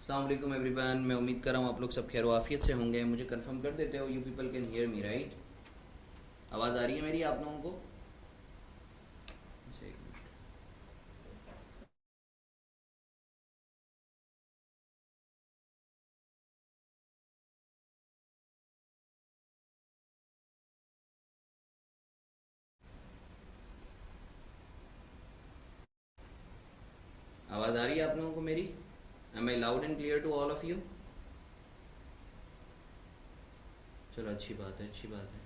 अस्सलाम वालेकुम एवरीवन। मैं उम्मीद कर रहा हूँ आप लोग सब खैर आफियत से होंगे। मुझे कंफर्म कर देते हो, you people can hear me right? आवाज़ आ रही है मेरी आप लोगों को? अच्छा, एक मिनट। आवाज़ आ रही है आप लोगों को मेरी? Am I loud and clear to all of you? चलो, अच्छी बात है, अच्छी बात है।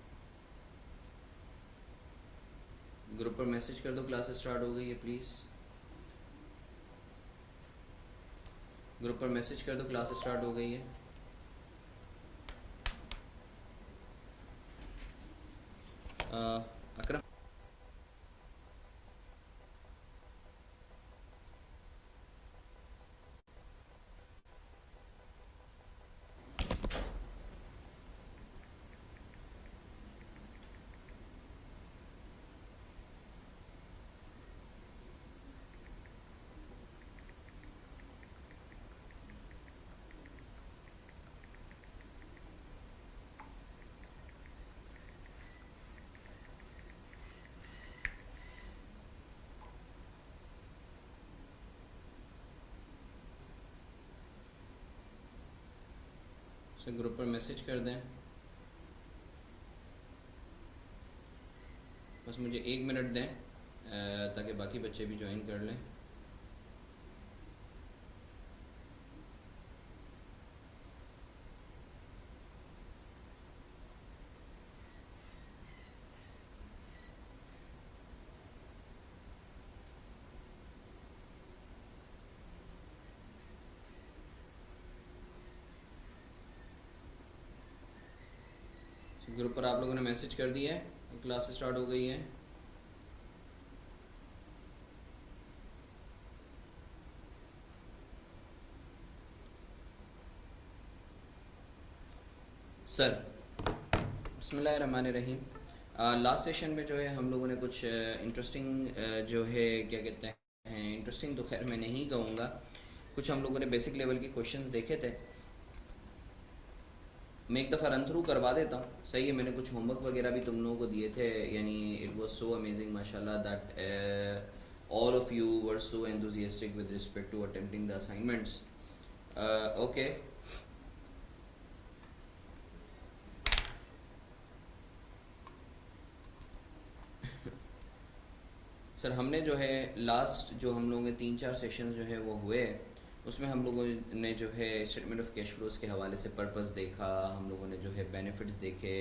ग्रुप पर मैसेज कर दो, क्लास स्टार्ट हो गई है प्लीज़। ग्रुप पर मैसेज कर दो, क्लास स्टार्ट हो गई है। अकरम। सर ग्रुप पर मैसेज कर दें। बस मुझे 1 मिनट दें ताकि बाकी बच्चे भी ज्वाइन कर लें। ग्रुप पर आप लोगों ने मैसेज कर दिया है, क्लास स्टार्ट हो गई है। सर बिस्मिल्लाहिर्रहमानिर्रहीम। लास्ट सेशन में जो है हम लोगों ने कुछ इंटरेस्टिंग जो है क्या कहते हैं, इंटरेस्टिंग तो खैर मैं नहीं कहूँगा, कुछ हम लोगों ने बेसिक लेवल के क्वेश्चंस देखे थे। मैं एक दफ़ा रन थ्रू करवा देता हूँ, सही है? मैंने कुछ होमवर्क वगैरह भी तुम लोगों को दिए थे, यानी इट वाज सो अमेजिंग माशाल्लाह that all of you were so enthusiastic with respect to attempting the assignments. Okay sir, हमने जो है लास्ट जो हम लोगों के 3-4 सेशन जो है वो हुए, उसमें हम लोगों ने जो है स्टेटमेंट ऑफ कैश फ्लोज के हवाले से पर्पस देखा, हम लोगों ने जो है बेनिफिट्स देखे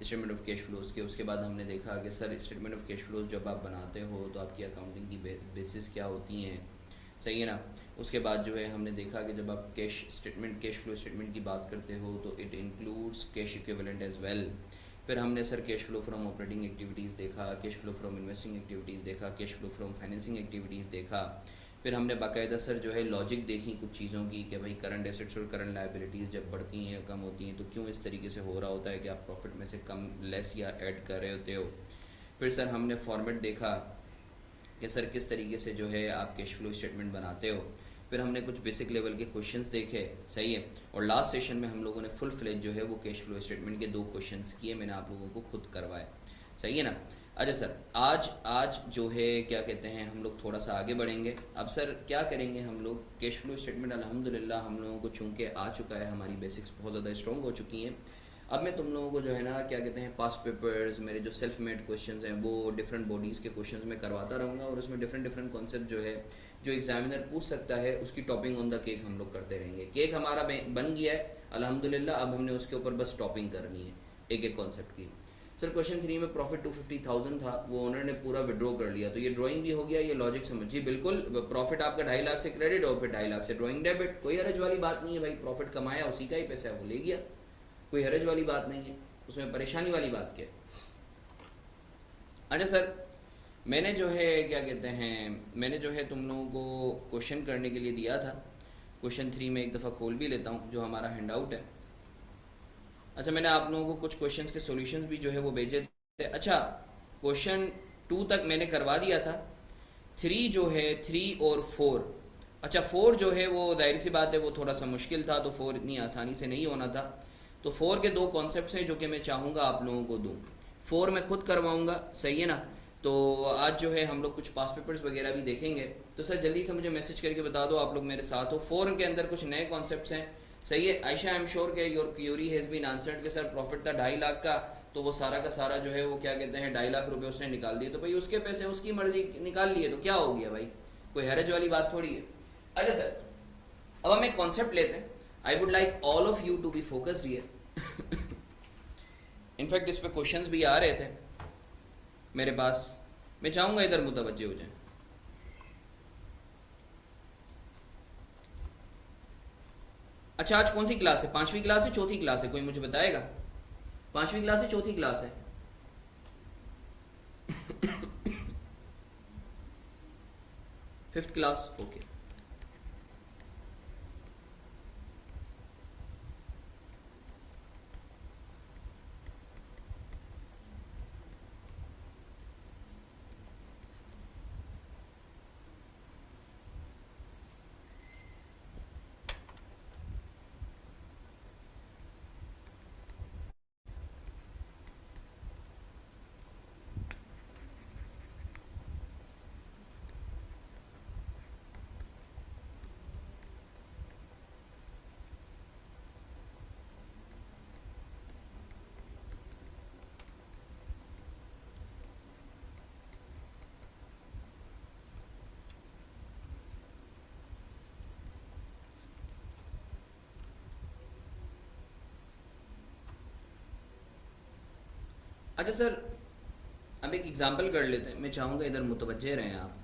स्टेटमेंट ऑफ कैश फ्लोज के। उसके बाद हमने देखा कि sir statement of cash flows जब आप बनाते हो तो आपकी अकाउंटिंग की बेसिस क्या होती हैं, सही है ना? उसके बाद जो है हमने देखा कि जब आप कैश फ्लो स्टेटमेंट की बात करते हो तो it includes cash equivalent as well. फिर हमने sir cash flow from operating activities देखा, cash flow from investing activities देखा, cash flow from financing activities देखा। फिर हमने बाकायदा सर जो है लॉजिक देखी कुछ चीज़ों की कि भाई करंट एसेट्स और करंट लाइबिलिटीज़ जब बढ़ती हैं कम होती हैं तो क्यों इस तरीके से हो रहा होता है कि आप प्रॉफिट में से कम लेस या ऐड कर रहे होते हो। फिर सर हमने फॉर्मेट देखा कि सर किस तरीके से जो है आप कैश फ्लो स्टेटमेंट बनाते हो। फिर हमने कुछ बेसिक लेवल के क्वेश्चंस देखे, सही है? और लास्ट सेशन में हम लोगों ने फुल फ्लेज जो है वो कैश फ्लो स्टेटमेंट के 2 क्वेश्चंस किए, मैंने आप लोगों को खुद करवाए, सही है ना? अच्छा सर, आज आज जो है क्या कहते हैं हम लोग थोड़ा सा आगे बढ़ेंगे। अब सर क्या करेंगे हम लोग, कैश फ्लो स्टेटमेंट अल्हम्दुलिल्लाह हम लोगों को चूँकि आ चुका है, हमारी बेसिक्स बहुत ज़्यादा स्ट्रॉन्ग हो चुकी हैं। अब मैं तुम लोगों को जो है ना क्या कहते हैं पास्ट पेपर्स, मेरे जो सेल्फ मेड क्वेश्चंस हैं वो डिफरेंट बॉडीज़ के क्वेश्चंस में करवाता रहूँगा, और उसमें डिफरेंट डिफरेंट कॉन्सेप्ट जो है जो एग्जामिनर पूछ सकता है उसकी टॉपिंग ऑन द केक हम लोग करते रहेंगे। केक हमारा बन गया है अल्हम्दुलिल्लाह, अब हमने उसके ऊपर बस टॉपिंग करनी है एक एक कॉन्सेप्ट की। सर क्वेश्चन 3 में प्रॉफिट 250,000 था, वो ओनर ने पूरा विड्रॉ कर लिया, तो ये ड्राइंग भी हो गया, ये लॉजिक समझिए। बिल्कुल, प्रॉफिट आपका 2.5 लाख से क्रेडिट और फिर 2.5 लाख से ड्राइंग डेबिट, कोई हरज वाली बात नहीं है भाई। प्रॉफिट कमाया उसी का ही पैसा है, वो ले गया, कोई हरज वाली बात नहीं है, उसमें परेशानी वाली बात क्या है? अच्छा सर, मैंने जो है क्या कहते हैं, मैंने जो है तुम लोगों को क्वेश्चन करने के लिए दिया था। क्वेश्चन 3 में एक दफ़ा खोल भी लेता हूँ जो हमारा हैंड आउट है। अच्छा, मैंने आप लोगों को कुछ क्वेश्चंस के सॉल्यूशंस भी जो है वो भेजे थे। अच्छा, क्वेश्चन 2 तक मैंने करवा दिया था। 3 जो है 3 और 4 अच्छा, 4 जो है वो जाहिर सी बात है वो थोड़ा सा मुश्किल था, तो 4 इतनी आसानी से नहीं होना था। तो 4 के दो कॉन्सेप्ट्स हैं जो कि मैं चाहूँगा आप लोगों को दूँ। 4 मैं खुद करवाऊँगा, सही है ना। तो आज जो है हम लोग कुछ पास पेपर्स वगैरह भी देखेंगे। तो सर जल्दी से मुझे मैसेज करके बता दो, आप लोग मेरे साथ हो। 4 के अंदर कुछ नए कॉन्सेप्ट्स हैं, सही है। आयशा, आई एम श्योर के your query has been answered के सर प्रॉफिट था 2.5 लाख का, तो वो सारा का सारा जो है वो क्या कहते हैं 2.5 लाख रुपए उसने निकाल दिए, तो भाई उसके पैसे उसकी मर्जी, निकाल लिए तो क्या हो गया भाई, कोई हरज वाली बात थोड़ी है। अच्छा सर, अब हम एक कॉन्सेप्ट लेते हैं। I would like all of you to be focused here. In fact इस पे क्वेश्चंस भी आ रहे थे मेरे पास, मैं चाहूंगा इधर मुतवज्जे हो जाए। अच्छा, आज कौन सी क्लास है? 5वीं क्लास है, चौथी क्लास है? कोई मुझे बताएगा, 5वीं क्लास है, चौथी क्लास है? 5th class, okay. अच्छा सर, अब एक एग्जांपल कर लेते हैं, मैं चाहूंगा इधर मुतवज्जे रहें आप।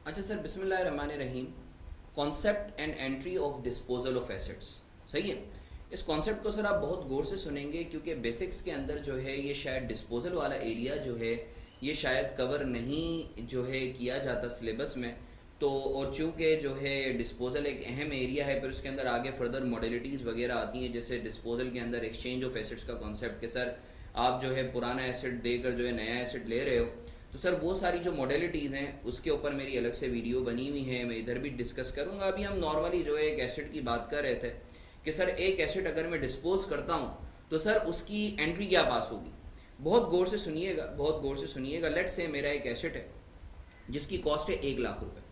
अच्छा सर, बिस्मिल्लाहिर्रहमानिर्रहीम। Concept and entry of disposal of assets, सही है। इस कॉन्सेप्ट को सर आप बहुत गौर से सुनेंगे, क्योंकि बेसिक्स के अंदर जो है ये शायद डिस्पोजल वाला एरिया जो है ये शायद कवर नहीं जो है किया जाता सिलेबस में। तो और चूँकि जो है डिस्पोजल एक अहम एरिया है, फिर उसके अंदर आगे फर्दर मॉडलिटीज़ वगैरह आती हैं, जैसे डिस्पोजल के अंदर एक्सचेंज ऑफ एसेट्स का कॉन्सेप्ट कि सर आप जो है पुराना एसेट देकर जो है नया एसेट ले रहे हो, तो सर वो सारी जो मॉडलिटीज़ हैं उसके ऊपर मेरी अलग से वीडियो बनी हुई है, मैं इधर भी डिस्कस करूँगा। अभी हम नॉर्मली जो है एक एसेट की बात कर रहे थे कि सर एक एसेट अगर मैं डिस्पोज करता हूँ तो सर उसकी एंट्री क्या पास होगी। बहुत गौर से सुनिएगा, बहुत गौर से सुनिएगा। लेट से मेरा एक एसेट है जिसकी कॉस्ट है 1 लाख रुपए,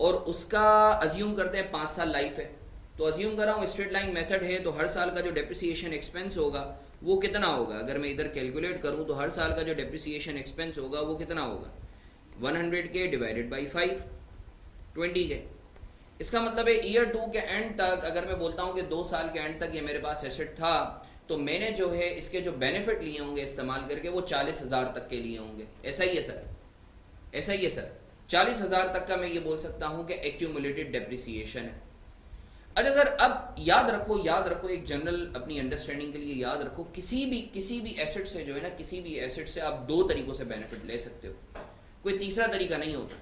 और उसका अज्यूम करते हैं 5 साल लाइफ है। तो अज्यूम कर रहा हूँ स्ट्रेट लाइन मेथड है, तो हर साल का जो डेप्रिसिएशन एक्सपेंस होगा वो कितना होगा, अगर मैं इधर कैलकुलेट करूँ तो हर साल का जो डेप्रिसिएशन एक्सपेंस होगा वो कितना होगा, 100 के डिवाइडेड बाई 5, 20 के। इसका मतलब है ईयर 2 के एंड तक, अगर मैं बोलता हूँ कि 2 साल के एंड तक ये मेरे पास एसेट था, तो मैंने जो है इसके जो बेनिफिट लिए होंगे इस्तेमाल करके वो 40,000 तक के लिए होंगे। ऐसा ही है सर, ऐसा ही है सर। 40,000 तक का मैं ये बोल सकता हूँ कि एक्यूमुलेटेड डेप्रिसिएशन है। अच्छा सर, अब याद रखो, याद रखो, एक जनरल अपनी अंडरस्टैंडिंग के लिए याद रखो, किसी भी एसेट से जो है ना, किसी भी एसेट से आप 2 तरीक़ों से बेनिफिट ले सकते हो, कोई तीसरा तरीका नहीं होता।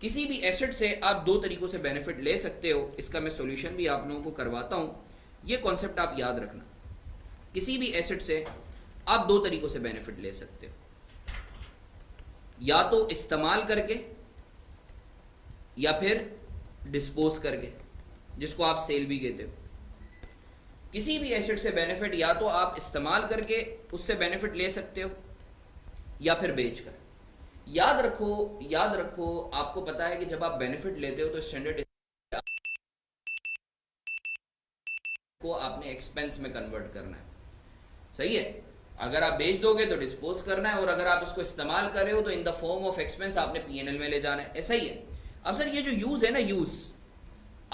किसी भी एसेट से आप 2 तरीक़ों से बेनिफिट ले सकते हो। इसका मैं सोल्यूशन भी आप लोगों को करवाता हूँ, ये कॉन्सेप्ट आप याद रखना। किसी भी एसेट से आप 2 तरीक़ों से बेनिफिट ले सकते हो। या तो इस्तेमाल करके या फिर डिस्पोज करके, जिसको आप सेल भी कहते हो। किसी भी एसेट से बेनिफिट या तो आप इस्तेमाल करके उससे बेनिफिट ले सकते हो या फिर बेचकर। याद रखो, याद रखो, आपको पता है कि जब आप बेनिफिट लेते हो तो स्टैंडर्ड को आपने एक्सपेंस में कन्वर्ट करना है, सही है। अगर आप बेच दोगे तो डिस्पोज करना है, और अगर आप उसको इस्तेमाल कर रहे हो तो इन द फॉर्म ऑफ एक्सपेंस आपने पीएनएल में ले जाना है, ऐसा ही है। अब सर ये जो यूज है ना, यूज,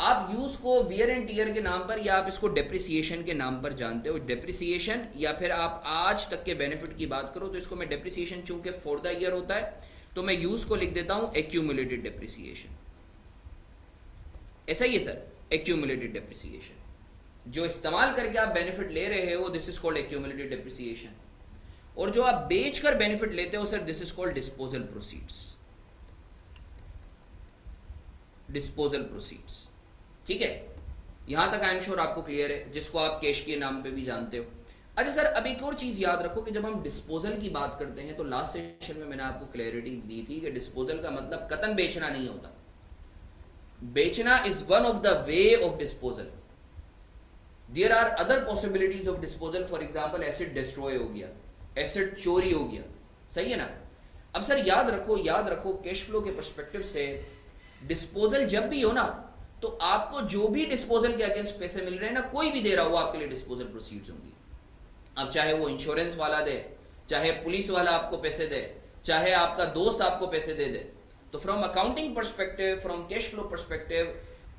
आप यूज को वियर एंड टीयर के नाम पर या आप इसको डेप्रिसिएशन के नाम पर जानते हो, डेप्रिसिएशन, या फिर आप आज तक के बेनिफिट की बात करो तो इसको मैं डेप्रिसिएशन, चूंकि फॉर द ईयर होता है तो मैं यूज को लिख देता हूं एक्यूमुलेटेड डेप्रिसिएशन, ऐसा ही है सर, एक्यूमुलेटेड डेप्रिसिएशन। जो इस्तेमाल करके आप बेनिफिट ले रहे हो this is called accumulated depreciation, और जो आप बेचकर बेनिफिट लेते हो sir this is called disposal proceeds, disposal proceeds, ठीक है। यहां तक आई एम श्योर आपको क्लियर है, जिसको आप कैश के नाम पे भी जानते हो। अच्छा सर, अब एक और चीज याद रखो कि जब हम डिस्पोजल की बात करते हैं तो लास्ट सेशन में मैंने आपको क्लैरिटी दी थी कि डिस्पोजल का मतलब कतन बेचना नहीं होता। बेचना is one of the way of disposal. There are other possibilities of disposal, for example acid destroy हो गया, एसिड चोरी हो गया, सही है ना। अब सर याद रखो, याद रखो, कैश फ्लो के पर्सपेक्टिव से डिस्पोजल जब भी हो ना तो आपको जो भी डिस्पोजल के अगेंस्ट पैसे मिल रहे हैं ना, कोई भी दे रहा हो आपके लिए डिस्पोजल प्रोसीड्स होंगी। अब चाहे वो इंश्योरेंस वाला दे, चाहे पुलिस वाला आपको पैसे दे, चाहे आपका दोस्त आपको पैसे दे दे, तो from accounting perspective, from cash flow perspective,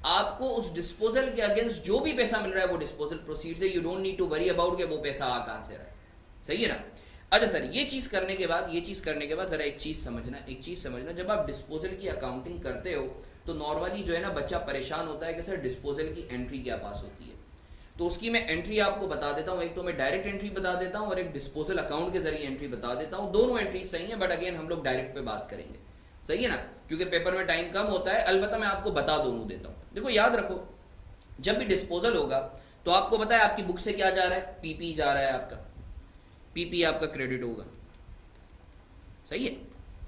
आपको उस डिस्पोजल के अगेंस्ट जो भी पैसा मिल रहा है वो डिस्पोजल प्रोसीड्स है। You don't need to worry about कि वो पैसा आ कहां से रहा है, सही है ना। अच्छा सर, ये चीज करने के बाद, ये चीज करने के बाद जरा एक चीज समझना, एक चीज समझना, जब आप डिस्पोजल की अकाउंटिंग करते हो तो नॉर्मली जो है ना बच्चा परेशान होता है कि सर डिस्पोजल की एंट्री क्या पास होती है। तो उसकी मैं एंट्री आपको बता देता हूं, एक तो मैं डायरेक्ट एंट्री बता देता हूं और एक डिस्पोजल अकाउंट के जरिए एंट्री बता देता हूं। दोनों एंट्री सही है, बट अगेन हम लोग डायरेक्ट पे बात करेंगे, सही है ना, क्योंकि पेपर में टाइम कम होता है। अलबत्ता मैं आपको बता दोनों देता हूं। देखो याद रखो, जब भी डिस्पोजल होगा तो आपको पता है आपकी बुक से क्या जा रहा है, पीपी जा रहा है आपका, पीपी आपका क्रेडिट होगा, सही है,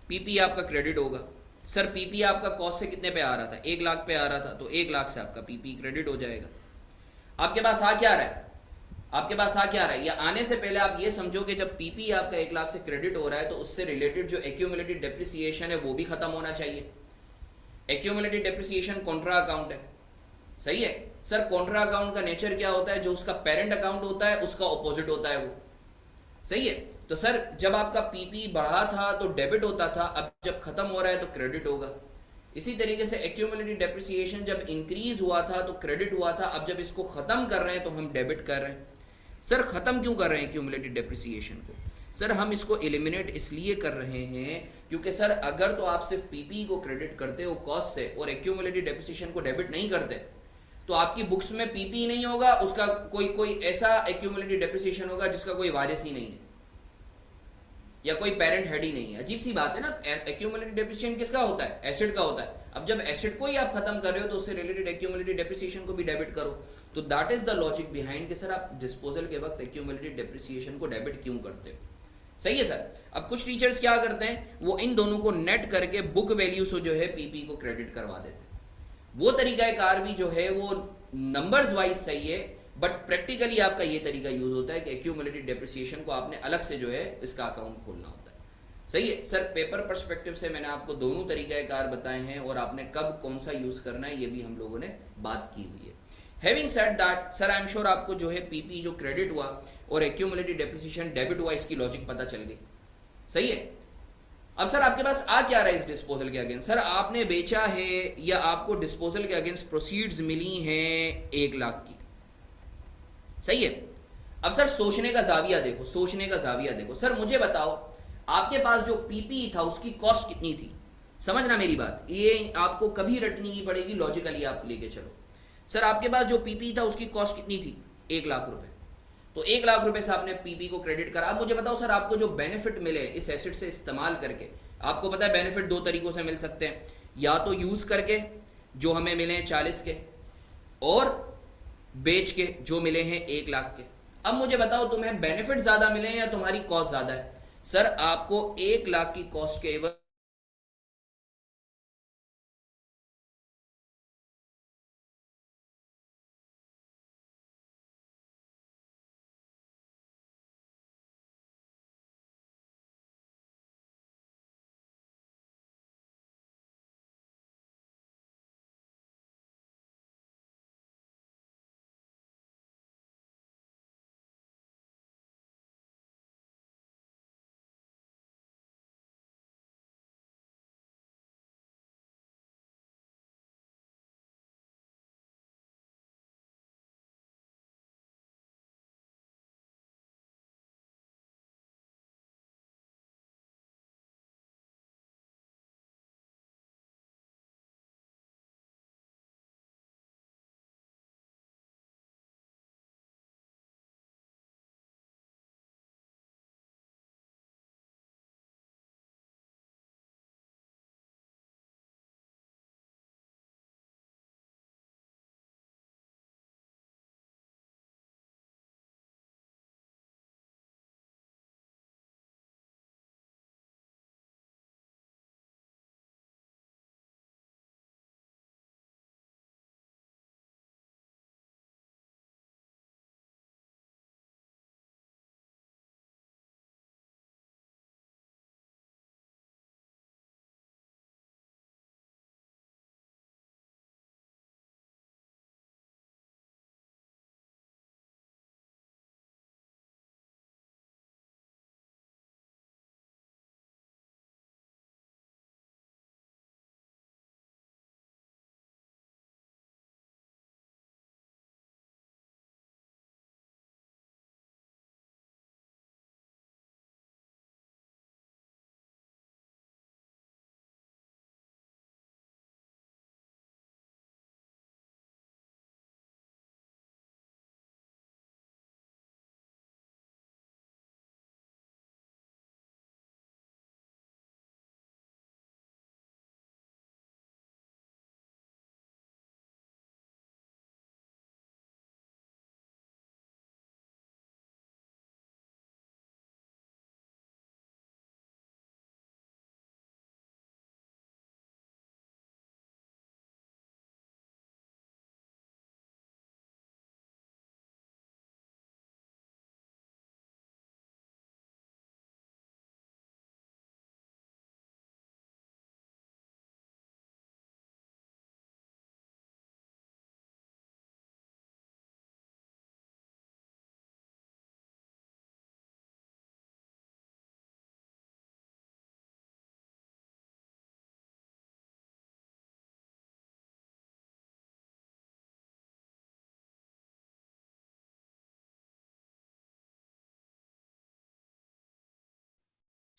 पीपी आपका क्रेडिट होगा। सर पीपी आपका कॉस्ट से कितने पे आ रहा था, 1 लाख पे आ रहा था, तो 1 लाख से आपका पीपी क्रेडिट हो जाएगा। आपके पास आ क्या रहा है, आपके पास आ क्या रहा है, या आने से पहले आप ये समझो कि जब पीपी आपका 1 लाख से क्रेडिट हो रहा है तो उससे रिलेटेड जो एक्यूमुलेटेड डेप्रिसिएशन है वो भी खत्म होना चाहिए। एक्यूमुलेटेड डेप्रिसिएशन कॉन्ट्रा अकाउंट है, सही है। सर कॉन्ट्रा अकाउंट का नेचर क्या होता है, जो उसका पेरेंट अकाउंट होता है उसका ऑपोजिट होता है वो, सही है। तो सर जब आपका पीपी बढ़ा था तो डेबिट होता था, अब जब खत्म हो रहा है तो क्रेडिट होगा। इसी तरीके से एक्यूमुलेटेड डेप्रिसिएशन जब इंक्रीज हुआ था तो क्रेडिट हुआ था, अब जब इसको खत्म कर रहे हैं तो हम डेबिट कर रहे हैं। सर खत्म क्यों कर रहे हैं एक्यूमुलेटेड डेप्रिसिएशन को, सर हम इसको एलिमिनेट इसलिए कर रहे हैं क्योंकि सर अगर तो आप सिर्फ पीपी को क्रेडिट करते हो कॉस्ट से और एक्यूमुलेटेड डेप्रिसिएशन को डेबिट नहीं करते तो आपकी बुक्स में पीपी नहीं होगा, उसका कोई ऐसा एक्यूमुलेटेड डेप्रिसिएशन होगा जिसका कोई वारिस ही नहीं है या कोई पेरेंट हेड ही नहीं है। अजीब सी बात है ना, एक्यूमुलेटेड डेप्रिसिएशन किसका होता है, एसिड का होता है। अब जब एसिड को ही आप खत्म कर रहे हो तो उससे रिलेटेड एक्यूमुलेटेड डेप्रिसिएशन को भी डेबिट करो। तो that is the logic behind कि सर आप डिस्पोजल के वक्त एक्यूमुलेटेड डेप्रिसिएशन को डेबिट क्यों करते हो, सही है सर। अब कुछ टीचर्स क्या करते हैं, वो इन दोनों को नेट करके बुक वैल्यू से जो है पीपी को क्रेडिट करवा देते हैं। वो तरीकाकार भी जो है वो नंबर्स वाइज सही है, बट प्रैक्टिकली आपका ये तरीका यूज होता है कि एक्यूमुलेटेड डेप्रिसिएशन को आपने अलग से जो है इसका अकाउंट खोलना होता है, सही है। सर पेपर पर्सपेक्टिव से मैंने आपको दोनों तरीकाकार बताए हैं और आपने कब कौन सा यूज करना है ये भी हम लोगों ने बात की हुई है। Having said that sir I am sure आपको जो है पीपी जो क्रेडिट हुआ और एक्यूमुलेटेड डेप्रिसिएशन डेबिट हुआ इसकी लॉजिक पता चल गई, सही है। अब सर आपके पास आ क्या रहा है इस डिस्पोजल के अगेंस्ट, सर आपने बेचा है या आपको डिस्पोजल के अगेंस्ट प्रोसीड्स मिली हैं 1 लाख की, सही है। अब सर सोचने का जाविया देखो, सोचने का जाविया देखो। सर मुझे बताओ आपके पास जो पीपी था उसकी कॉस्ट कितनी थी, समझना मेरी बात, ये आपको कभी रटनी नहीं पड़ेगी, लॉजिकली आप लेके चलो। सर आपके पास जो पीपी था उसकी कॉस्ट कितनी थी, 1 लाख रुपए, तो 1 लाख रुपए से आपने पीपी को क्रेडिट करा। अब मुझे बताओ सर आपको जो बेनिफिट मिले इस एसेट से इस्तेमाल करके, आपको पता है बेनिफिट 2 तरीकों से मिल सकते हैं, या तो यूज करके जो हमें मिले हैं 40 के, और बेच के जो मिले हैं 1 लाख के। अब मुझे बताओ तुम्हें बेनिफिट ज्यादा मिले हैं या तुम्हारी कॉस्ट ज्यादा है। सर आपको 1 लाख की कॉस्ट के एवज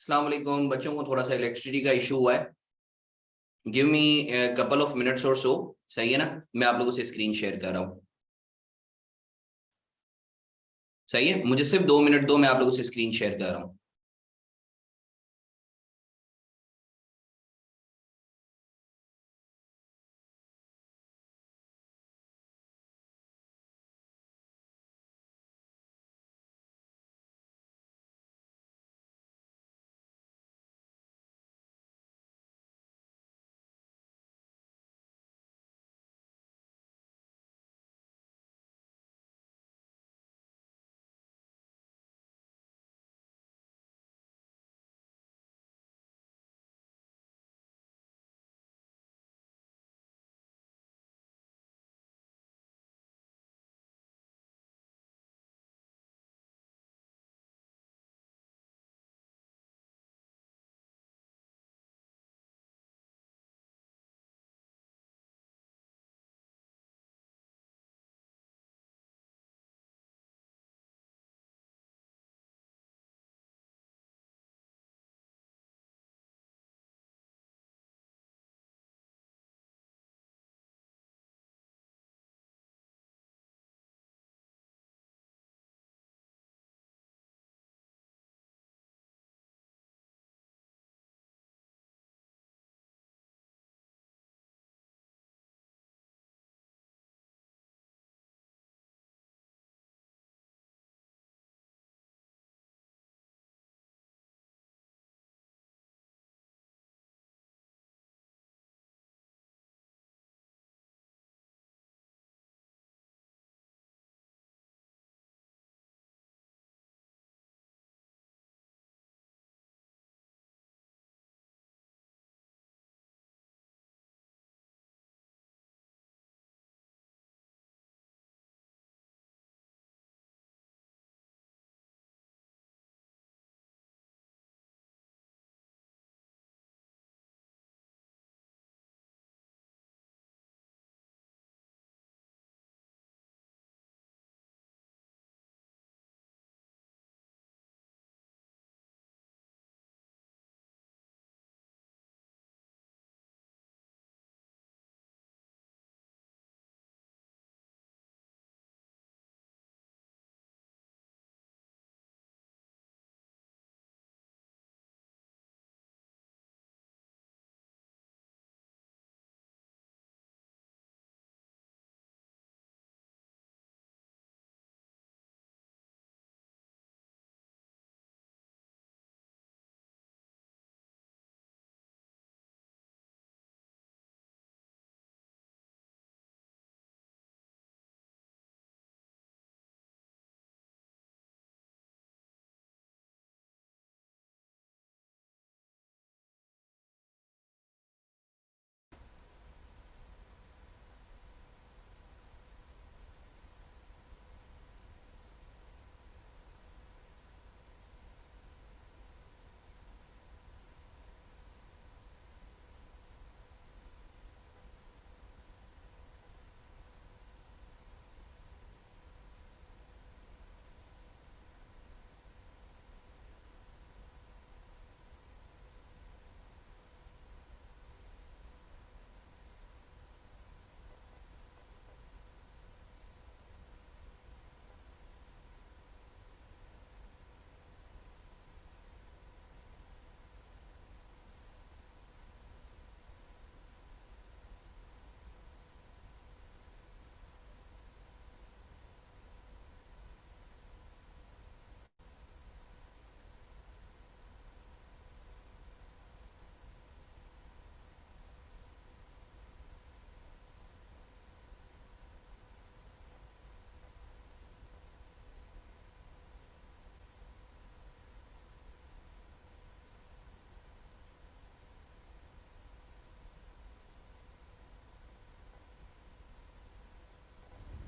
अस्सलाम वालेकुम बच्चों को थोड़ा सा इलेक्ट्रिसिटी का इशू हुआ है। Give me couple of minutes और सो। सही है ना? मैं आप लोगों से स्क्रीन शेयर कर रहा हूँ। सही है, मुझे सिर्फ 2 मिनट दो, मैं आप लोगों से स्क्रीन शेयर कर रहा हूँ।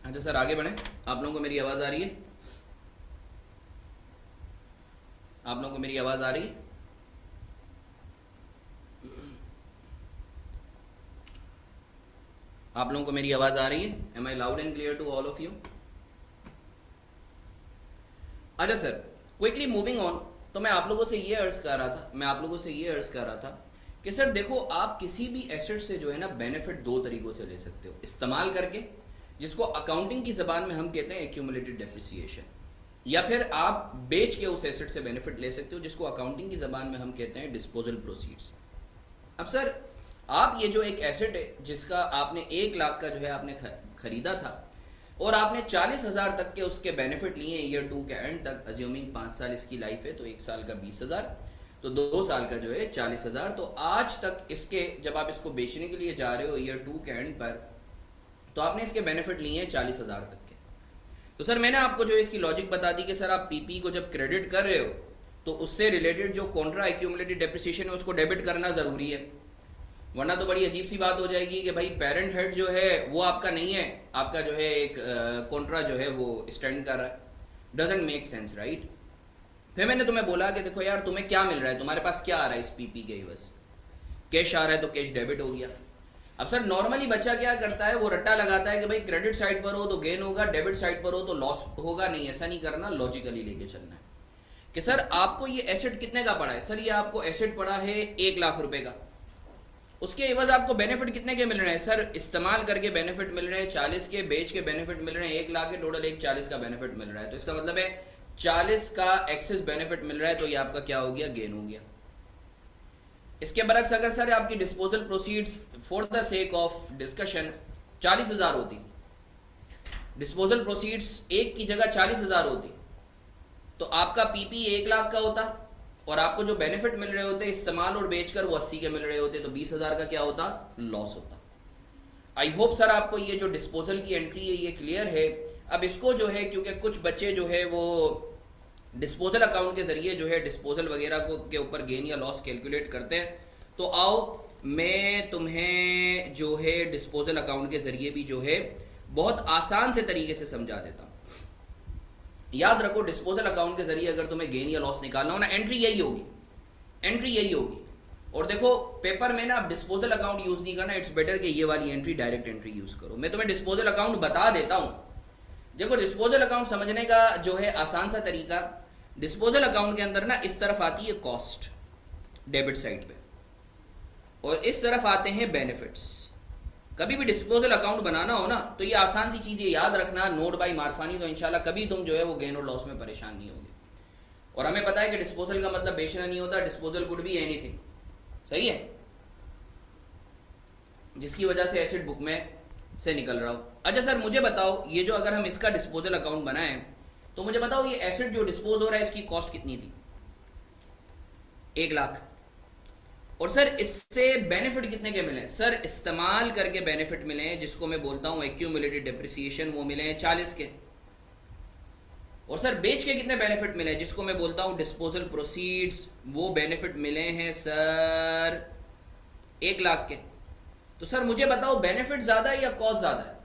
अच्छा सर, आगे बढ़ें। आप लोगों को मेरी आवाज़ आ रही है? आप लोगों को मेरी आवाज़ आ रही है? आप लोगों को मेरी आवाज़ आ रही है? Am I loud and clear to all of you? अच्छा सर, क्विकली मूविंग ऑन। तो मैं आप लोगों से ये अर्ज कर रहा था कि सर देखो, आप किसी भी एसेट से जो है ना बेनिफिट दो तरीकों से ले सकते हो, इस्तेमाल करके, जिसको अकाउंटिंग की ज़बान में हम कहते हैं एक्यूमुलेटेड डेप्रिसिएशन, या फिर आप बेच के उस एसेट से बेनिफिट ले सकते हो, जिसको अकाउंटिंग की ज़बान में हम कहते हैं डिस्पोजल प्रोसीड्स। अब सर, आप ये जो एक एसेट है जिसका आपने 1 लाख का जो है आपने खरीदा था, और आपने 40,000 तक के उसके बेनिफिट लिए ईयर 2 के एंड तक, अज्यूमिंग 5 साल इसकी लाइफ है तो 1 साल का 20,000, तो 2 साल का जो है 40,000, तो आज तक इसके जब आप इसको बेचने के लिए जा रहे हो ईयर 2 के एंड पर, तो आपने इसके बेनिफिट लिए हैं 40,000 तक के। तो सर मैंने आपको जो इसकी लॉजिक बता दी कि सर आप पीपी को जब क्रेडिट कर रहे हो तो उससे रिलेटेड जो कॉन्ट्रा एक्यूमुलेटेड डेप्रिसिएशन है उसको डेबिट करना ज़रूरी है, वरना तो बड़ी अजीब सी बात हो जाएगी कि भाई पेरेंट हेड जो है वो आपका नहीं है, आपका जो है एक कॉन्ट्रा जो है वो स्टैंड कर रहा है। Doesn't make sense, right. फिर मैंने तुम्हें बोला कि देखो यार, तुम्हें क्या मिल रहा है, तुम्हारे पास क्या आ रहा है इस पीपी के बस कैश आ रहा है, तो कैश डेबिट हो गया। अब सर नॉर्मली बच्चा क्या करता है, वो रट्टा लगाता है कि भाई क्रेडिट साइड पर हो तो गेन होगा, डेबिट साइड पर हो तो लॉस होगा। नहीं, ऐसा नहीं करना, लॉजिकली लेके चलना है कि सर आपको ये एसेट कितने का पड़ा है, सर ये आपको एसेट पड़ा है 1 लाख रुपए का, उसके एवज आपको बेनिफिट कितने के मिल रहे हैं, सर इस्तेमाल करके बेनिफिट मिल रहे हैं 40 के, बेच के बेनिफिट मिल रहे हैं 1 लाख के, टोटल 140 का बेनिफिट मिल रहा है। तो इसका मतलब है 40 का एक्सेस बेनिफिट मिल रहा है, तो ये आपका क्या हो गया, गेन हो गया। इसके बरक्स अगर सर आपकी disposal proceeds for the sake of discussion 40,000 होती, डिस्पोजल प्रोसीड्स एक की जगह 40,000 होती, तो आपका पीपी 1 लाख का होता, और आपको जो बेनिफिट मिल रहे होते इस्तेमाल और बेचकर वो 80 के मिल रहे होते, तो 20,000 का क्या होता, लॉस होता। आई होप सर आपको ये जो डिस्पोजल की एंट्री है ये क्लियर है। अब इसको जो है, क्योंकि कुछ बच्चे जो है वो डिस्पोजल अकाउंट के जरिए जो है डिस्पोजल वगैरह को के ऊपर गेन या लॉस कैलकुलेट करते हैं, तो आओ मैं तुम्हें जो है डिस्पोजल अकाउंट के जरिए भी जो है बहुत आसान से तरीके से समझा देता हूँ। याद रखो, डिस्पोजल अकाउंट के जरिए अगर तुम्हें गेन या लॉस निकालना हो ना, एंट्री यही होगी, एंट्री यही होगी। और देखो पेपर में ना आप डिस्पोजल अकाउंट यूज नहीं करना, इट्स बेटर कि ये वाली एंट्री, डायरेक्ट एंट्री यूज करो। मैं तुम्हें डिस्पोजल अकाउंट बता देता हूँ। देखो डिस्पोजल अकाउंट समझने का जो है आसान सा तरीका, डिस्पोजल अकाउंट के अंदर ना इस तरफ आती है कॉस्ट डेबिट साइड पे, और इस तरफ आते हैं बेनिफिट्स। कभी भी डिस्पोजल अकाउंट बनाना हो ना, तो ये आसान सी चीज़ ये याद रखना, नोट बाई मार्फानी, तो इंशाल्लाह कभी तुम जो है वो गेन और लॉस में परेशान नहीं होगे। और हमें पता है कि डिस्पोजल का मतलब बेचना नहीं होता, डिस्पोजल कुड बी एनीथिंग, सही है, जिसकी वजह से एसेट बुक में से निकल रहा हो। अच्छा सर मुझे बताओ, ये जो अगर हम इसका डिस्पोजल अकाउंट बनाएं, तो मुझे बताओ ये एसेट जो डिस्पोज हो रहा है इसकी कॉस्ट कितनी थी, 1 लाख, और सर इससे बेनिफिट कितने के मिले, सर इस्तेमाल करके बेनिफिट मिले हैं, जिसको मैं बोलता हूं एक्यूमुलेटेड डेप्रिसिएशन, वो मिले हैं 40 के। और सर बेच के कितने बेनिफिट मिले, जिसको मैं बोलता हूं डिस्पोजल प्रोसीड्स, वो बेनिफिट मिले हैं सर 1 लाख के। तो सर मुझे बताओ बेनिफिट ज्यादा है या कॉस्ट ज्यादा है,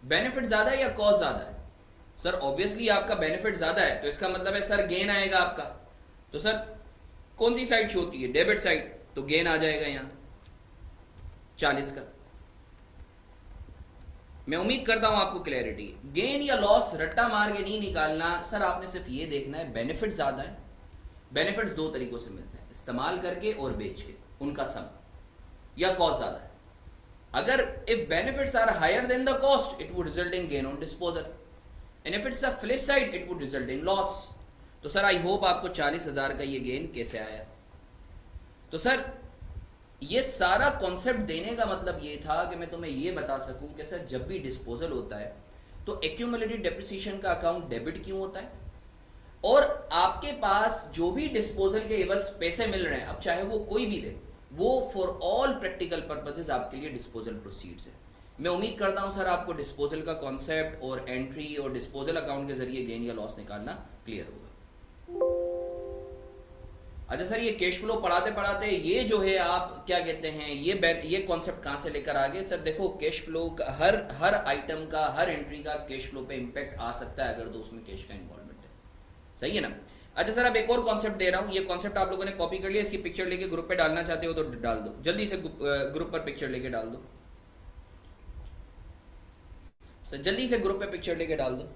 बेनिफिट ज्यादा है या कॉस्ट ज्यादा है, सर ऑब्वियसली आपका बेनिफिट ज्यादा है, तो इसका मतलब है सर गेन आएगा आपका। तो सर कौन सी साइड शो होती है, डेबिट साइड, तो गेन आ जाएगा यहां 40 का। मैं उम्मीद करता हूं आपको क्लैरिटी। गेन या लॉस रट्टा मार के नहीं निकालना सर, आपने सिर्फ ये देखना है बेनिफिट ज्यादा है। बेनिफिट्स दो तरीकों से मिलते हैं, इस्तेमाल करके और बेच के, उनका सम, या कॉस्ट ज्यादा है। अगर if benefits are higher than the cost, it would result in gain on disposal, and if it's a flip side, it would result in loss. तो सर आई होप आपको 40,000 का ये गेन कैसे आया। तो सर ये सारा कॉन्सेप्ट देने का मतलब ये था कि मैं तुम्हें ये बता सकूं कि सर जब भी डिस्पोजल होता है तो एक्यूमुलेटेड डेप्रिसिएशन का अकाउंट डेबिट क्यों होता है, और आपके पास जो भी डिस्पोजल के एवज पैसे मिल रहे हैं, अब चाहे वो कोई भी दे, वो फॉर ऑल प्रैक्टिकल पर्पसेस आपके लिए डिस्पोजल प्रोसीड्स है। मैं उम्मीद करता हूं सर आपको डिस्पोजल का कॉन्सेप्ट और एंट्री और डिस्पोजल अकाउंट के जरिए गेन या लॉस निकालना क्लियर होगा। अच्छा सर ये कैश फ्लो पढ़ाते पढ़ाते ये जो है आप क्या कहते हैं, ये कॉन्सेप्ट कहाँ से लेकर आ गए। सर देखो कैश फ्लो का हर आइटम का, हर एंट्री का कैश फ्लो पे इम्पैक्ट आ सकता है अगर तो उसमें कैश का इन्वॉल्वमेंट है, सही है ना। अच्छा सर अब एक और कॉन्सेप्ट दे रहा हूँ, ये कॉन्सेप्ट आप लोगों ने कॉपी कर लिया, इसकी पिक्चर लेके ग्रुप पे डालना चाहते हो तो डाल दो, जल्दी से ग्रुप पर पिक्चर लेके डाल दो सर, जल्दी से ग्रुप पे पिक्चर लेके डाल दो।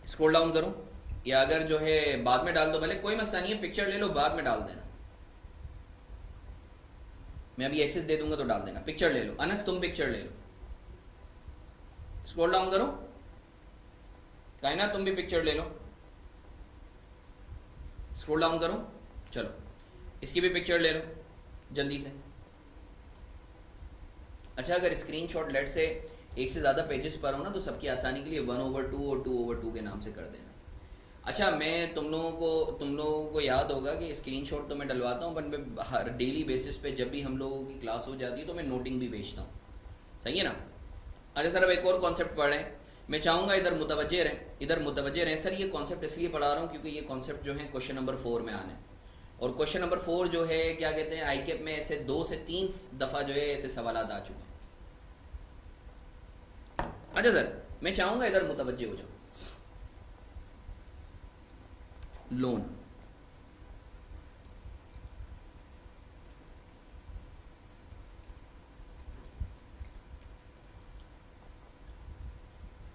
स्क्रॉल डाउन करो, या अगर जो है बाद में डाल दो भले, कोई मसला नहीं है, पिक्चर ले लो बाद में डाल देना, मैं अभी एक्सेस दे दूंगा तो डाल देना। पिक्चर ले लो, अनस तुम पिक्चर ले लो, स्क्रॉल डाउन करो, कायना तुम भी पिक्चर ले लो, स्क्रॉल डाउन करो, चलो इसकी भी पिक्चर ले लो जल्दी से। अच्छा अगर स्क्रीनशॉट लेट से एक से ज़्यादा पेजेस पर हो ना तो सबकी आसानी के लिए 1/2 और 2/2 के नाम से कर देना। अच्छा मैं तुम लोगों को याद होगा कि स्क्रीनशॉट तो मैं डलवाता हूँ, बट मैं हर डेली बेसिस पे जब भी हम लोगों की क्लास हो जाती है तो मैं नोटिंग भी भेजता हूँ, सही है ना। अच्छा सर अब एक और कॉन्सेप्ट पढ़ें, मैं चाहूँगा इधर मुतवज्जे रहें, इधर मुतवज्जे रहें। सर ये कॉन्सेप्ट इसलिए पढ़ा रहा हूँ क्योंकि ये कॉन्सेप्ट जो है क्वेश्चन नंबर 4 में आना है, और क्वेश्चन नंबर 4 जो है क्या कहते हैं आई कैप में ऐसे 2 से 3 दफ़ा जो है ऐसे सवाल आ चुके हैं। अच्छा सर मैं चाहूँगा इधर मुतवज्जे हो जाओ। लोन,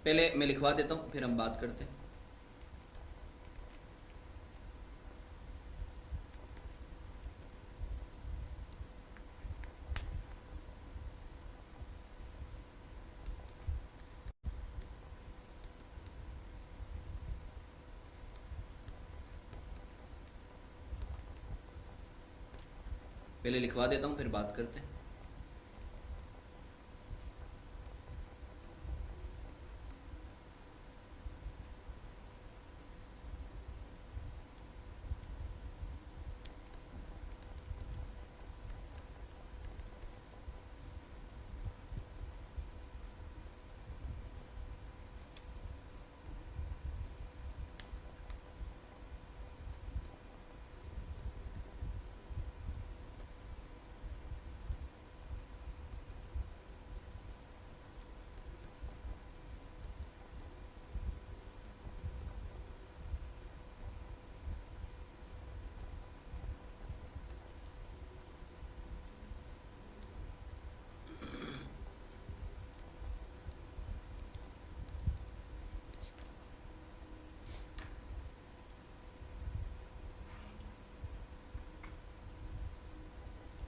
पहले मैं लिखवा देता हूँ फिर हम बात करते हैं। पहले लिखवा देता हूँ फिर बात करते हैं।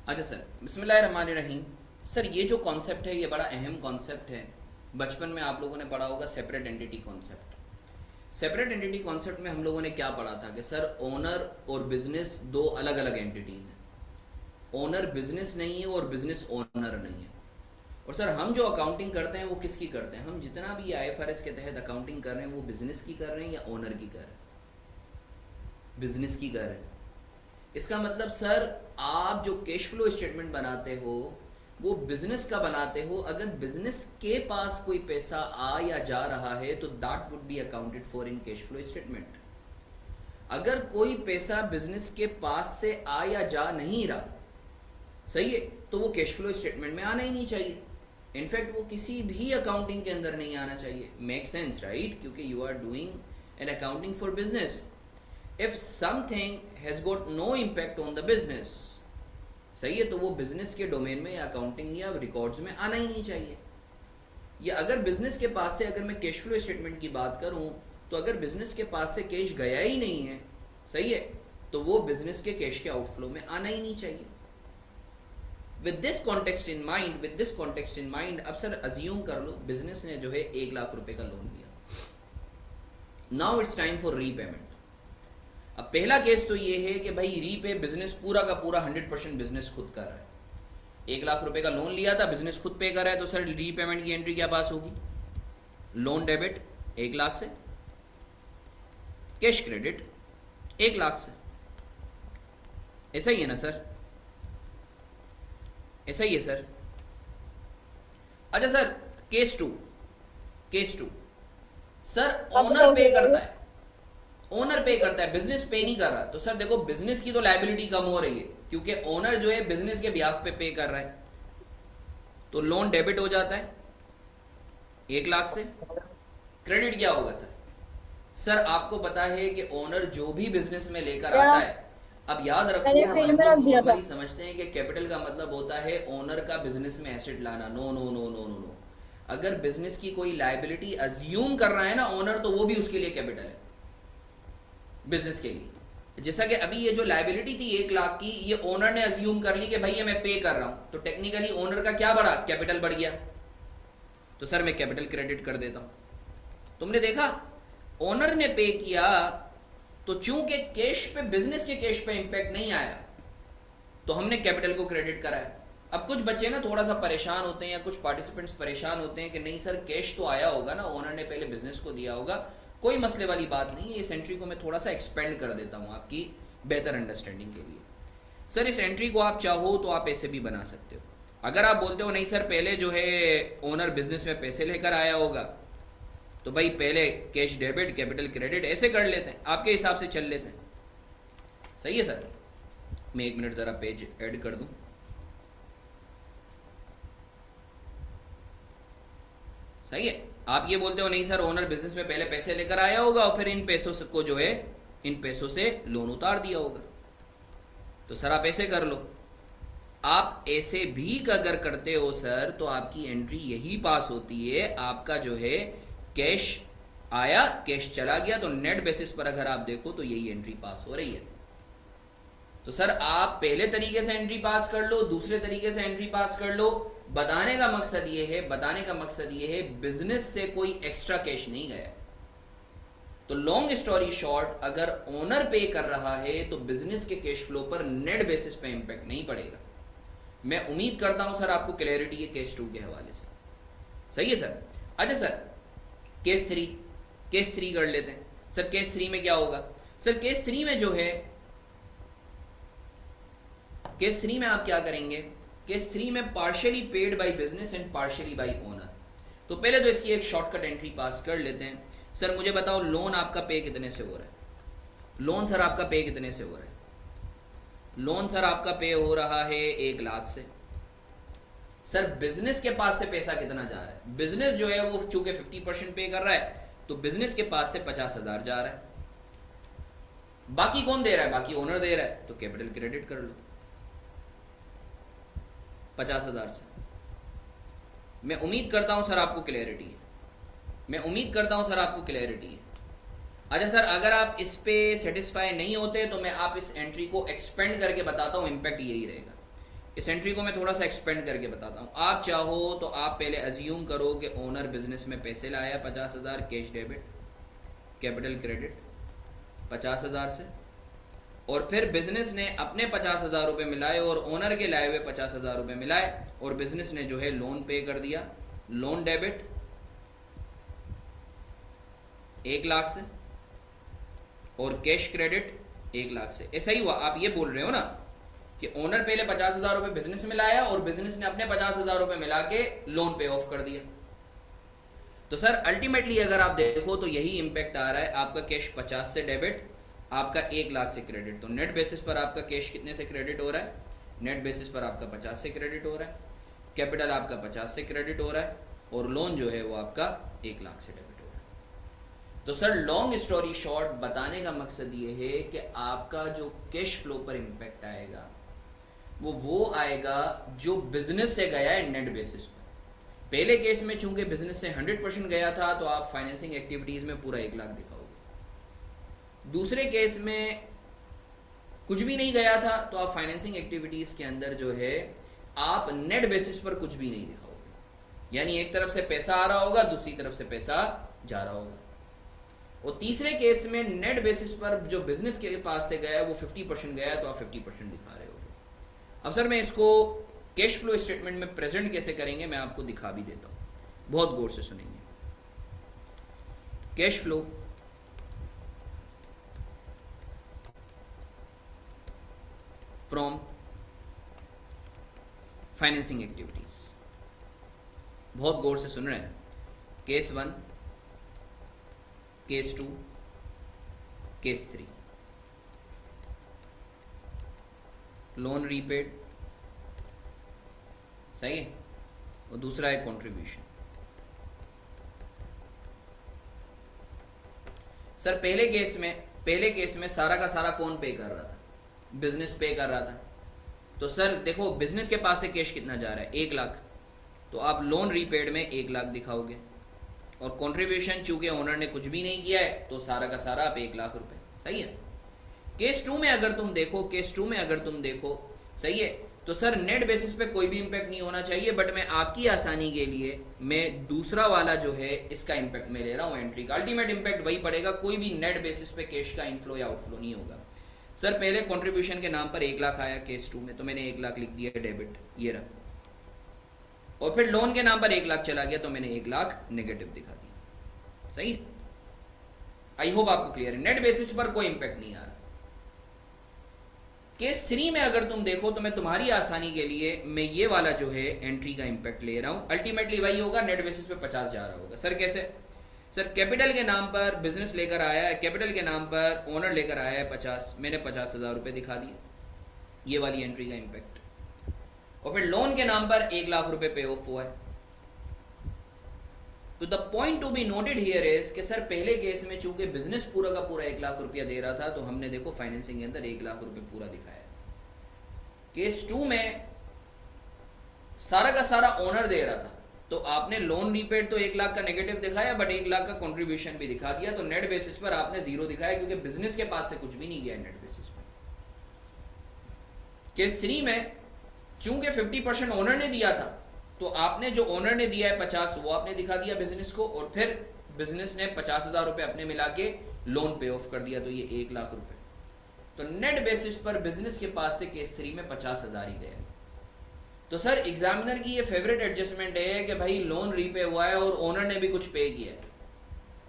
अच्छा सर बिस्मिल्लाहिर्रहमानिर्रहीम। सर ये जो कॉन्सेप्ट है ये बड़ा अहम कॉन्सेप्ट है, बचपन में आप लोगों ने पढ़ा होगा separate entity concept. Separate entity concept में हम लोगों ने क्या पढ़ा था कि सर ओनर और बिजनेस दो अलग अलग एंटिटीज़ हैं। ओनर बिजनेस नहीं है और बिजनेस ओनर नहीं है। और सर हम जो अकाउंटिंग करते हैं वो किसकी करते हैं, हम जितना भी IFRS के तहत अकाउंटिंग कर रहे हैं वो बिजनेस की कर रहे हैं या ओनर की कर रहे हैं, बिजनेस की कर रहे हैं। इसका मतलब सर आप जो कैश फ्लो स्टेटमेंट बनाते हो वो बिजनेस का बनाते हो, अगर बिजनेस के पास कोई पैसा आ या जा रहा है तो that would be accounted for in cash flow statement. अगर कोई पैसा बिजनेस के पास से आ या जा नहीं रहा, सही है, तो वो कैश फ्लो स्टेटमेंट में आना ही नहीं चाहिए। इनफैक्ट वो किसी भी अकाउंटिंग के अंदर नहीं आना चाहिए। मेक सेंस राइट, क्योंकि you are doing an accounting for business. If something has got no impact on the business, सही है, तो वो बिजनेस के डोमेन में या अकाउंटिंग या रिकॉर्ड्स में आना ही नहीं चाहिए। या अगर बिजनेस के पास से अगर मैं कैश फ्लो स्टेटमेंट की बात करूं तो अगर बिजनेस के पास से कैश गया ही नहीं है, सही है, तो वो बिजनेस के कैश के आउटफ्लो में आना ही नहीं चाहिए। With this context in mind अब सर अज्यूम कर लो बिजनेस ने जो है 1 लाख रुपए का लोन लिया। Now it's time for repayment. अब पहला केस तो ये है कि भाई रीपे बिजनेस पूरा का पूरा 100% बिजनेस खुद कर रहा है। 1 लाख रुपए का लोन लिया था, बिजनेस खुद पे कर रहा है, तो सर रीपेमेंट की एंट्री क्या पास होगी, लोन डेबिट 1 लाख से, कैश क्रेडिट 1 लाख से। ऐसा ही है ना सर, ऐसा ही है सर। अच्छा sir case two sir owner पे करता है, ओनर पे करता है, बिजनेस पे नहीं कर रहा। तो सर देखो बिजनेस की तो लायबिलिटी कम हो रही है क्योंकि ओनर जो है बिजनेस के बिहाफ पे कर रहा है, तो लोन डेबिट हो जाता है 1 लाख से। क्रेडिट क्या होगा सर, सर आपको पता है कि ओनर जो भी बिजनेस में लेकर आता है, अब याद रखो हम लोग नॉर्मली समझते हैं कि कैपिटल का मतलब होता है ओनर का बिजनेस में एसेट लाना। No no no no no no, अगर बिजनेस की कोई लाइबिलिटी अज्यूम कर रहा है ना ओनर, तो वो भी उसके लिए कैपिटल है बिजनेस के लिए। जैसा कि अभी ये जो लाइबिलिटी थी 1 लाख की, ये ओनर ने अज्यूम कर ली कि भाई ये मैं पे कर रहा हूं, तो टेक्निकली ओनर का क्या बढ़ा, कैपिटल बढ़ गया, तो सर मैं कैपिटल क्रेडिट कर देता हूं। तुमने देखा ओनर ने पे किया, तो चूंकि कैश पे, बिजनेस के कैश पे इंपैक्ट नहीं आया, तो हमने कैपिटल को क्रेडिट कराया। अब कुछ बच्चे ना थोड़ा सा परेशान होते हैं, या कुछ पार्टिसिपेंट्स परेशान होते हैं कि नहीं सर कैश तो आया होगा ना, ओनर ने पहले बिजनेस को दिया होगा, कोई मसले वाली बात नहीं है। इस एंट्री को मैं थोड़ा सा एक्सपेंड कर देता हूँ आपकी बेहतर अंडरस्टैंडिंग के लिए। सर इस एंट्री को आप चाहो तो आप ऐसे भी बना सकते हो। अगर आप बोलते हो नहीं सर पहले जो है ओनर बिजनेस में पैसे लेकर आया होगा, तो भाई पहले कैश डेबिट कैपिटल क्रेडिट ऐसे कर लेते हैं, आपके हिसाब से चल लेते हैं। सही है सर, मैं 1 मिनट ज़रा पेज ऐड कर दूं। सही है, आप ये बोलते हो नहीं सर ओनर बिजनेस में पहले पैसे लेकर आया होगा और फिर इन पैसों को जो है इन पैसों से लोन उतार दिया होगा, तो सर आप ऐसे कर लो। आप ऐसे भी अगर करते हो सर, तो आपकी एंट्री यही पास होती है। आपका जो है कैश आया कैश चला गया, तो नेट बेसिस पर अगर आप देखो तो यही एंट्री पास हो रही है। तो सर आप पहले तरीके से एंट्री पास कर लो, दूसरे तरीके से एंट्री पास कर लो। बताने का मकसद ये है बिजनेस से कोई एक्स्ट्रा कैश नहीं गया। तो लॉन्ग स्टोरी शॉर्ट, अगर ओनर पे कर रहा है तो बिजनेस के कैश फ्लो पर नेट बेसिस पे इंपैक्ट नहीं पड़ेगा। मैं उम्मीद करता हूं सर आपको क्लैरिटी है केस 2 के हवाले से। सही है सर। अच्छा सर केस 3 कर लेते हैं। सर केस 3 में क्या होगा? सर केस 3 में जो है, केस 3 में आप क्या करेंगे? केस 3 में partially paid by business and partially bye owner. तो पहले तो इसकी एक शॉर्टकट एंट्री पास कर लेते हैं। सर मुझे बताओ लोन आपका पे कितने से हो रहा है? लोन सर आपका पे कितने से हो रहा है? लोन सर आपका पे हो रहा है 1 लाख से। सर बिजनेस के पास से पैसा कितना जा रहा है? बिजनेस जो है वो चूंकि 50% पे कर रहा है, तो बिजनेस के पास से 50,000 जा रहा है। बाकी कौन दे रहा है? बाकी ओनर दे रहा है, तो कैपिटल क्रेडिट कर लो 50,000 से। मैं उम्मीद करता हूं सर आपको क्लैरिटी है। अच्छा सर अगर आप इस पे सेटिस्फाई नहीं होते तो मैं आप इस एंट्री को एक्सपेंड करके बताता हूं, इंपैक्ट यही रहेगा। इस एंट्री को मैं थोड़ा सा एक्सपेंड करके बताता हूं। आप चाहो तो आप पहले अज्यूम करो कि ओनर बिजनेस में पैसे लाया 50,000 कैश डेबिट कैपिटल क्रेडिट 50,000 से, और फिर बिजनेस ने अपने 50,000 रुपये मिलाए और ओनर के लाए हुए 50,000 रुपये मिलाए, और बिजनेस ने जो है लोन पे कर दिया, लोन डेबिट 1 लाख से और कैश क्रेडिट 1 लाख से। ऐसा ही हुआ। आप ये बोल रहे हो ना कि ओनर पहले 50,000 रुपये बिजनेस में लाया और बिजनेस ने अपने 50,000 रुपये मिला के लोन पे ऑफ कर दिया। तो सर अल्टीमेटली अगर आप देखो तो यही इंपैक्ट आ रहा है। आपका कैश 50 से डेबिट, आपका 1 लाख से क्रेडिट। तो नेट बेसिस पर आपका कैश कितने से क्रेडिट हो रहा है? नेट बेसिस पर आपका 50 से क्रेडिट हो रहा है, कैपिटल आपका 50 से क्रेडिट हो रहा है, और लोन जो है वो आपका 1 लाख से डेबिट हो रहा है। तो सर लॉन्ग स्टोरी शॉर्ट, बताने का मकसद ये है कि आपका जो कैश फ्लो पर इंपैक्ट आएगा वो आएगा जो बिजनेस से गया है नेट बेसिस पर। पहले केस में चूंकि बिजनेस से 100% गया था तो आप फाइनेंसिंग एक्टिविटीज में पूरा 1 लाख दिखाओगे। दूसरे केस में कुछ भी नहीं गया था तो आप फाइनेंसिंग एक्टिविटीज के अंदर जो है आप नेट बेसिस पर कुछ भी नहीं दिखाओगे। यानी एक तरफ से पैसा आ रहा होगा, दूसरी तरफ से पैसा जा रहा होगा। और तीसरे केस में नेट बेसिस पर जो बिजनेस के पास से गया है वो 50% गया है, तो आप 50% दिखा रहे होगे। अब सर मैं इसको कैश फ्लो स्टेटमेंट में प्रेजेंट कैसे करेंगे मैं आपको दिखा भी देता हूं, बहुत गौर से सुनेंगे। Cash flow from financing activities, बहुत गौर से सुन रहे हैं। Case 1, case 2, case 3। Loan repaid, सही है, और दूसरा है कंट्रीब्यूशन। सर पहले केस में सारा का सारा कौन पे कर रहा था? बिजनेस पे कर रहा था। तो सर देखो बिजनेस के पास से कैश कितना जा रहा है? 1 लाख। तो तो आप लोन रीपेड में 1 लाख दिखाओगे, और कंट्रीब्यूशन चूंकि ओनर ने कुछ भी नहीं किया है तो सारा का सारा आप 1 लाख रुपए। सही है। केस 2 में अगर तुम देखो, सही है, तो सर नेट बेसिस पे कोई भी इंपैक्ट नहीं होना चाहिए, बट मैं आपकी आसानी के लिए मैं दूसरा वाला जो है इसका इंपैक्ट मैं ले रहा हूँ एंट्री का। अल्टीमेट इंपैक्ट वही पड़ेगा, कोई भी नेट बेसिस पे कैश का इनफ्लो या आउटफ्लो नहीं होगा। सर पहले कंट्रीब्यूशन के नाम पर 1 लाख आया केस 2 में, तो मैंने 1 लाख लिख दिया डेबिट, ये रहा। और फिर लोन के नाम पर 1 लाख चला गया तो मैंने 1 लाख नेगेटिव दिखा दिया। सही है। आई होप आपको क्लियर है, नेट बेसिस पर कोई इंपैक्ट नहीं आ रहा। केस 3 में अगर तुम देखो तो मैं तुम्हारी आसानी के लिए मैं ये वाला जो है एंट्री का इंपैक्ट ले रहा हूं। अल्टीमेटली वही होगा, नेट बेसिस पे 50 जा रहा होगा। सर कैसे? सर कैपिटल के नाम पर बिजनेस लेकर आया है, कैपिटल के नाम पर ओनर लेकर आया है 50, मैंने 50,000 रुपये दिखा दिए, ये वाली एंट्री का इंपैक्ट। और फिर लोन के नाम पर 1 लाख रुपए पे ऑफ हुआ है। तो the point to be noted here is कि सर पहले केस में चूंकि बिजनेस पूरा का पूरा 1 लाख रुपया दे रहा था तो हमने देखो फाइनेंसिंग के अंदर 1 लाख रुपए पूरा दिखाया। केस 2 में सारा का सारा ओनर दे रहा था, तो आपने लोन रीपेड तो 1 लाख का नेगेटिव दिखाया, बट 1 लाख का कंट्रीब्यूशन भी दिखा दिया, तो नेट बेसिस पर आपने 0 दिखाया, क्योंकि बिजनेस के पास से कुछ भी नहीं गया नेट बेसिस पर। केस 3 में चूंकि 50% ओनर ने दिया था, तो आपने जो ओनर ने दिया है 50 वो आपने दिखा दिया बिजनेस को, और फिर बिजनेस ने 50,000 रुपए अपने मिला के लोन पे ऑफ कर दिया, तो ये 1 लाख रुपए। तो नेट बेसिस पर बिजनेस के पास से केस 3 में 50,000 ही गए। तो सर एग्जामिनर की ये फेवरेट एडजस्टमेंट है कि भाई लोन रीपे हुआ है और ओनर ने भी कुछ पे किया है।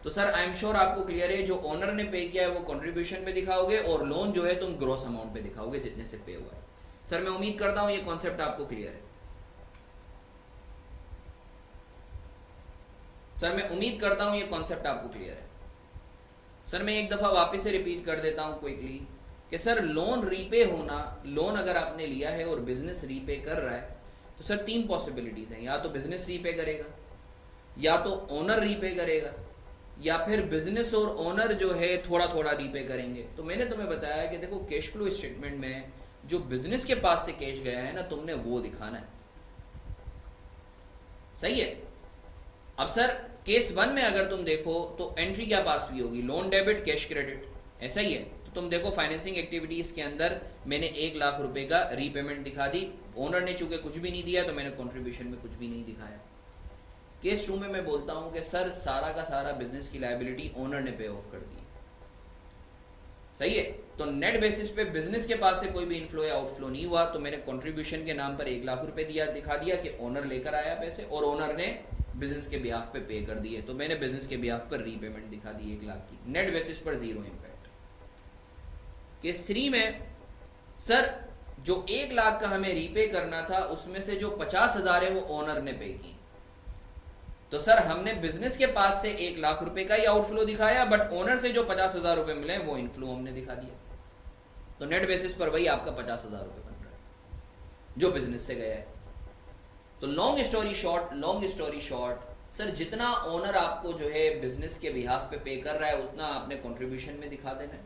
तो सर आई एम श्योर आपको क्लियर है, जो ओनर ने पे किया है वो कंट्रीब्यूशन पे दिखाओगे, और लोन जो है तुम ग्रॉस अमाउंट पे दिखाओगे जितने से पे हुआ है। सर मैं उम्मीद करता हूं ये कॉन्सेप्ट आपको क्लियर है। सर मैं उम्मीद करता हूं ये कॉन्सेप्ट आपको क्लियर है। सर मैं एक दफा वापस से रिपीट कर देता हूं क्विकली कि सर लोन रीपे होना, लोन अगर आपने लिया है और बिजनेस रीपे कर रहा है, तो सर 3 पॉसिबिलिटीज हैं। या तो बिजनेस रीपे करेगा, या तो ओनर रीपे करेगा, या फिर बिजनेस और ओनर जो है थोड़ा थोड़ा रीपे करेंगे। तो मैंने तुम्हें बताया कि देखो कैश फ्लो स्टेटमेंट में जो बिजनेस के पास से कैश गया है ना, तुमने वो दिखाना है। सही है। अब सर केस 1 में अगर तुम देखो तो एंट्री क्या पास हुई होगी, लोन डेबिट कैश क्रेडिट, ऐसा ही है। तो तुम देखो फाइनेंसिंग एक्टिविटीज के अंदर मैंने 1 लाख रुपए का रीपेमेंट दिखा दी, ओनर ने चूंकि कुछ भी नहीं दिया तो मैंने कंट्रीब्यूशन में कुछ भी नहीं दिखाया। केस 2 में मैं बोलता हूं कि सर सारा का सारा बिजनेस की लायबिलिटी ओनर ने पे ऑफ कर दी। सही है। तो नेट बेसिस पे बिजनेस के पास से कोई भी इनफ्लो या आउटफ्लो नहीं हुआ, तो मैंने कंट्रीब्यूशन के नाम पर 1 लाख रुपए दिखा दिया कि ओनर लेकर आया पैसे, और ओनर ने बिजनेस के बिहाफ पे पे कर दिए, तो मैंने बिजनेस के बिहाफ पर रीपेमेंट दिखा दी 1 लाख की। नेट बेसिस पर 0 इंपैक्ट। केस 3 में सर जो 1 लाख का हमें रीपे करना था, उसमें से जो 50,000 है वो ओनर ने पे की। तो सर हमने बिजनेस के पास से 1 लाख रुपए का ही आउटफ्लो दिखाया, बट ओनर से जो 50,000 रुपए मिले वो इनफ्लो हमने दिखा दिया। तो नेट बेसिस पर वही आपका 50,000 रुपए बन रहा है जो बिजनेस से गया है। तो लॉन्ग स्टोरी शॉर्ट, सर जितना ओनर आपको जो है बिजनेस के बिहाफ पे कर रहा है उतना आपने कंट्रीब्यूशन में दिखा देना है,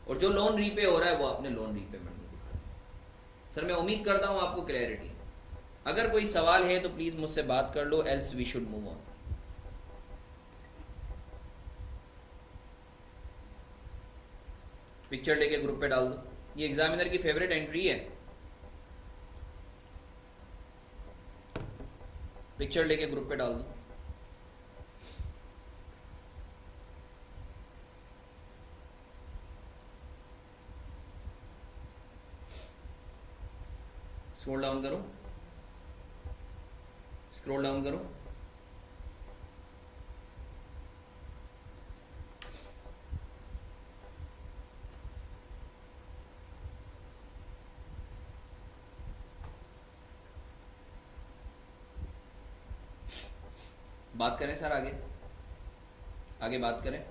और जो लोन रीपे हो रहा है वो आपने लोन रीपेमेंट में दिखा देना। सर मैं उम्मीद करता हूं आपको क्लैरिटी है। अगर कोई सवाल है तो प्लीज मुझसे बात कर लो, else we should move on. Picture लेके ग्रुप पे डाल दो, ये एग्जामिनर की फेवरेट एंट्री है। पिक्चर लेके ग्रुप पे डाल दो। स्क्रॉल डाउन करो, स्क्रॉल डाउन करो। बात करें सर, आगे आगे बात करें।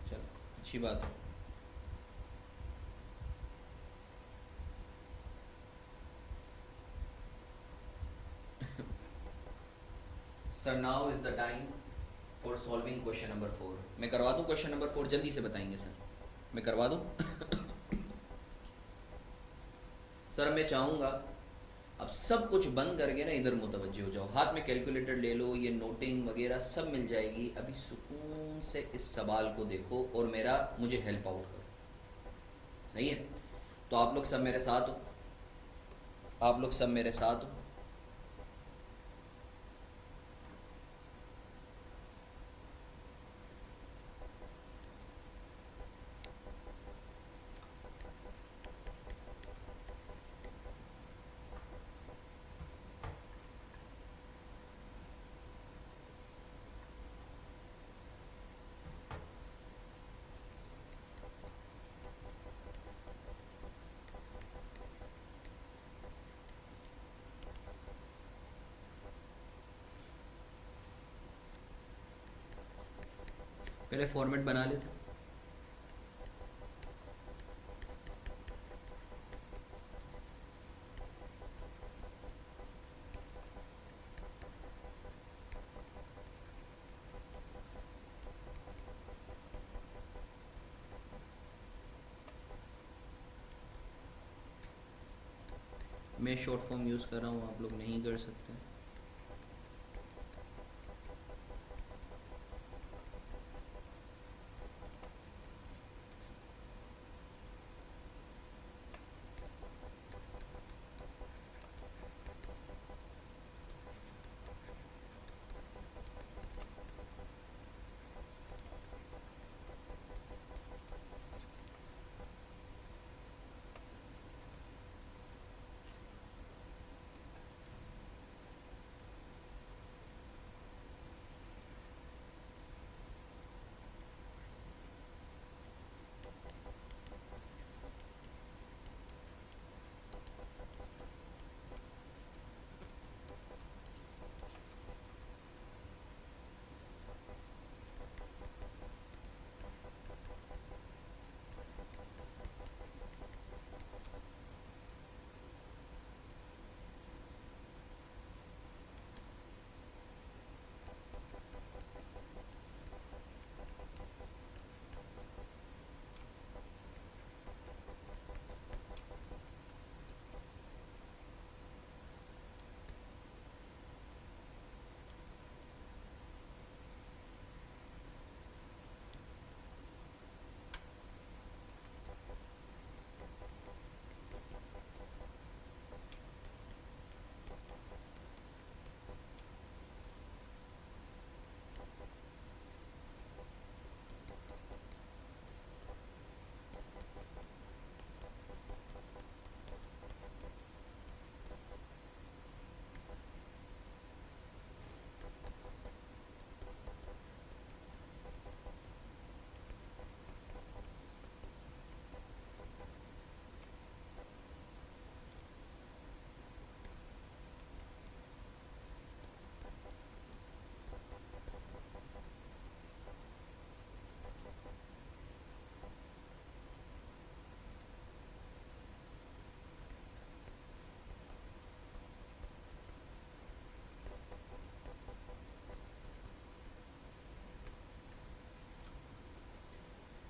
चलो अच्छी बात है। Sir now is the time for solving question number 4। मैं करवा दूं क्वेश्चन नंबर 4? जल्दी से बताएंगे सर, मैं करवा दूं? सर मैं चाहूंगा अब सब कुछ बंद करके ना इधर मुतवज्जे हो जाओ, हाथ में कैलकुलेटर ले लो, ये नोटिंग वगैरह सब मिल जाएगी। अभी सुकून से इस सवाल को देखो और मुझे हेल्प आउट करो, सही है? तो आप लोग सब मेरे साथ हो, आप लोग सब मेरे साथ हो। पहले फॉर्मेट बना लेते। मैं शॉर्ट फॉर्म यूज़ कर रहा हूँ, आप लोग नहीं कर सकते।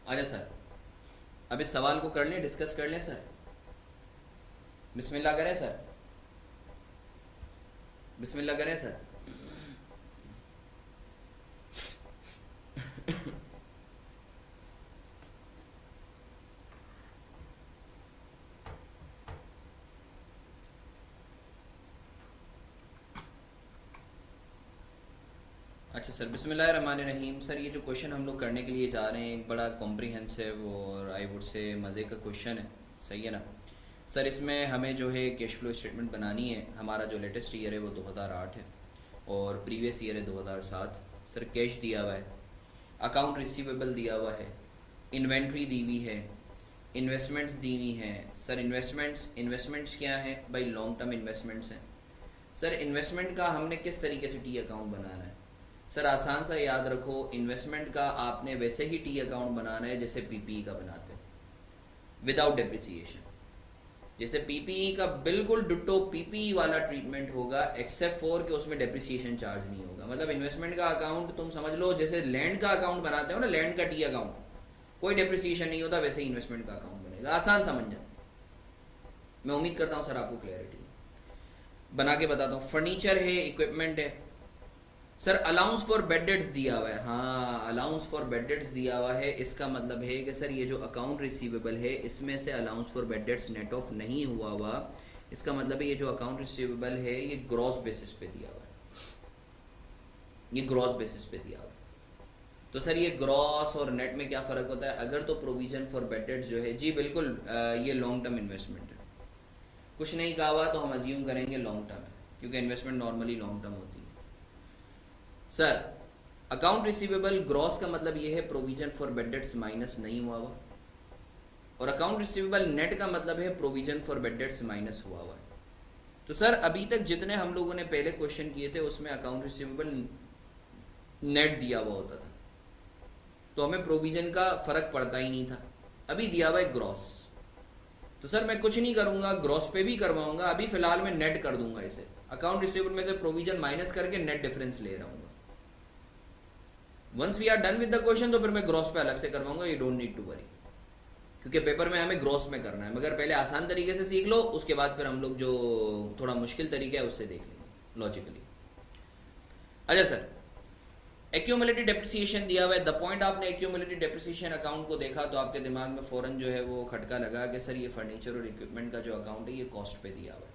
आजा सर, अब इस सवाल को कर लें, डिस्कस कर लें सर। बिस्मिल्लाह करें सर, बिस्मिल्लाह करें सर। अच्छा सर, बिस्मिल्लाहिर्रहमानिर्रहीम। सर ये जो क्वेश्चन हम लोग करने के लिए जा रहे हैं एक बड़ा कॉम्प्रिहेंसिव और आई वुड से मज़े का क्वेश्चन है, सही है ना सर? इसमें हमें जो है कैश फ्लो स्टेटमेंट बनानी है। हमारा जो लेटेस्ट ईयर है वो 2008 है और प्रीवियस ईयर है 2007। सर कैश दिया हुआ है, अकाउंट रिसीवेबल दिया हुआ है, इन्वेंट्री दी हुई है, इन्वेस्टमेंट्स दी हुई हैं। सर इन्वेस्टमेंट्स क्या है भाई? लॉन्ग टर्म इन्वेस्टमेंट्स हैं। सर इन्वेस्टमेंट का हमने किस तरीके से टी अकाउंट बनाना है? सर आसान सा याद रखो, इन्वेस्टमेंट का आपने वैसे ही टी अकाउंट बनाना है जैसे पीपीई का बनाते हैं, विदाउट डेप्रिसिएशन। जैसे पीपीई का बिल्कुल डिट्टो पीपीई वाला ट्रीटमेंट होगा, एक्सेप्ट फॉर कि उसमें डेप्रिसिएशन चार्ज नहीं होगा। मतलब इन्वेस्टमेंट का अकाउंट तुम समझ लो जैसे लैंड का अकाउंट बनाते हो ना, लैंड का टी अकाउंट, कोई डेप्रिसिएशन नहीं होता, वैसे ही इन्वेस्टमेंट का अकाउंट बनेगा। आसान समझ जाए, मैं उम्मीद करता हूँ सर आपको क्लैरिटी। बना के बताता हूँ। फर्नीचर है, इक्विपमेंट है। सर अलाउंस फॉर बेडेड्स दिया हुआ है, हाँ अलाउंस फॉर बेडेड्स दिया हुआ है। इसका मतलब है कि सर ये जो अकाउंट रिसीवेबल है इसमें से अलाउंस फॉर बेडेड्स नेट ऑफ नहीं हुआ हुआ। इसका मतलब है ये जो अकाउंट रिसीवेबल है ये ग्रॉस बेसिस पे दिया हुआ है, ये ग्रॉस बेसिस पे दिया हुआ है। तो सर ये ग्रॉस और नेट में क्या फ़र्क होता है? अगर तो प्रोविजन फॉर बेडेड्स जो है, जी बिल्कुल ये लॉन्ग टर्म इन्वेस्टमेंट है। कुछ नहीं कहा हुआ तो हम अज्यूम करेंगे लॉन्ग टर्म है, क्योंकि इन्वेस्टमेंट नॉर्मली लॉन्ग टर्म होती है। सर अकाउंट रिसीवेबल ग्रॉस का मतलब ये है provision for bad debts minus नहीं हुआ हुआ, और अकाउंट रिसीवेबल नेट का मतलब है provision for bad debts minus हुआ हुआ है। तो सर अभी तक जितने हम लोगों ने पहले क्वेश्चन किए थे उसमें अकाउंट रिसीवेबल नेट दिया हुआ होता था, तो हमें प्रोविजन का फर्क पड़ता ही नहीं था। अभी दिया हुआ है ग्रॉस, तो सर मैं कुछ नहीं करूंगा, ग्रॉस पे भी करवाऊंगा। अभी फिलहाल मैं नेट कर दूंगा इसे, अकाउंट रिसीवेबल में से प्रोविजन माइनस करके नेट डिफरेंस ले रहा हूँ। Once we are done with the question तो फिर मैं ग्रॉस पे अलग से करवाऊंगा, you don't need to worry, क्योंकि पेपर में हमें ग्रॉस में करना है। मगर पहले आसान तरीके से सीख लो, उसके बाद फिर हम लोग जो थोड़ा मुश्किल तरीका है उससे देख लेंगे लॉजिकली। अच्छा सर एक्यूमुलेटेड डेप्रिसिएशन दिया हुआ है। द पॉइंट आपने एक्यूमुलेटेड डेप्रिसिएशन अकाउंट को देखा तो आपके दिमाग में फ़ौरन जो है वो खटका लगा कि सर ये फर्नीचर और इक्विपमेंट का जो अकाउंट है ये कॉस्ट पे दिया हुआ है।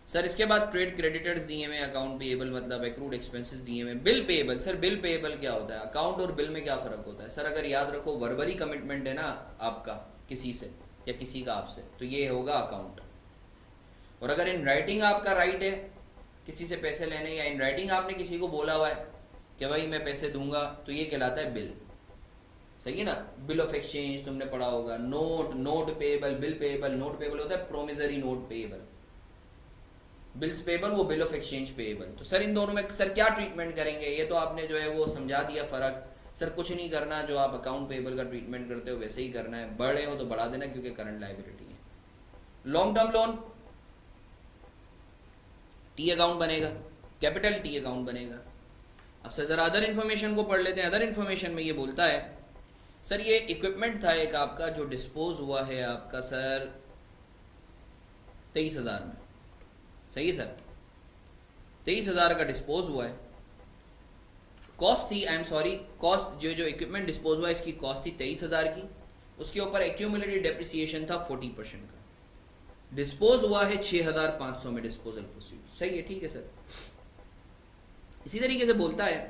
सर इसके बाद ट्रेड क्रेडिटर्स दिए हुए, अकाउंट पेएबल मतलब एक्रूड एक्सपेंसेस दिए हुए, bill payable. Sir bill payable क्या होता है? अकाउंट और बिल में क्या फ़र्क होता है? सर अगर याद रखो वर्बली कमिटमेंट है ना आपका किसी से या किसी का आपसे, तो ये होगा अकाउंट। और अगर इन राइटिंग आपका राइट है किसी से पैसे लेने, या इन राइटिंग आपने किसी को बोला हुआ है कि भाई मैं पैसे दूंगा, तो ये कहलाता है बिल। सही है ना? बिल ऑफ एक्सचेंज तुमने पढ़ा होगा। Note, note payable, bill payable. Note payable होता है promissory note payable, bills payable वो बिल ऑफ एक्सचेंज पेएबल। तो सर इन दोनों में सर क्या ट्रीटमेंट करेंगे? ये तो आपने जो है वो समझा दिया फ़र्क। सर कुछ नहीं करना, जो आप अकाउंट पेएबल का ट्रीटमेंट करते हो वैसे ही करना है। बढ़े हो तो बढ़ा देना क्योंकि करंट लायबिलिटी है। Long term loan T account बनेगा, कैपिटल टी अकाउंट बनेगा। अब सर ज़रा अदर इन्फॉर्मेशन को पढ़ लेते हैं। अदर इन्फॉर्मेशन में ये बोलता है सर ये इक्विपमेंट था एक आपका जो डिस्पोज हुआ है आपका सर 23,000 में। सही है सर, 23,000 का डिस्पोज हुआ है। कॉस्ट थी, आई एम सॉरी, कॉस्ट जो इक्विपमेंट डिस्पोज हुआ है इसकी कॉस्ट थी 23,000 की। उसके ऊपर एक्यूमुलेटेड डेप्रिसिएशन था 40% का। डिस्पोज हुआ है 6,500 में डिस्पोजल प्रोसीड। सही है, ठीक है सर। इसी तरीके से बोलता है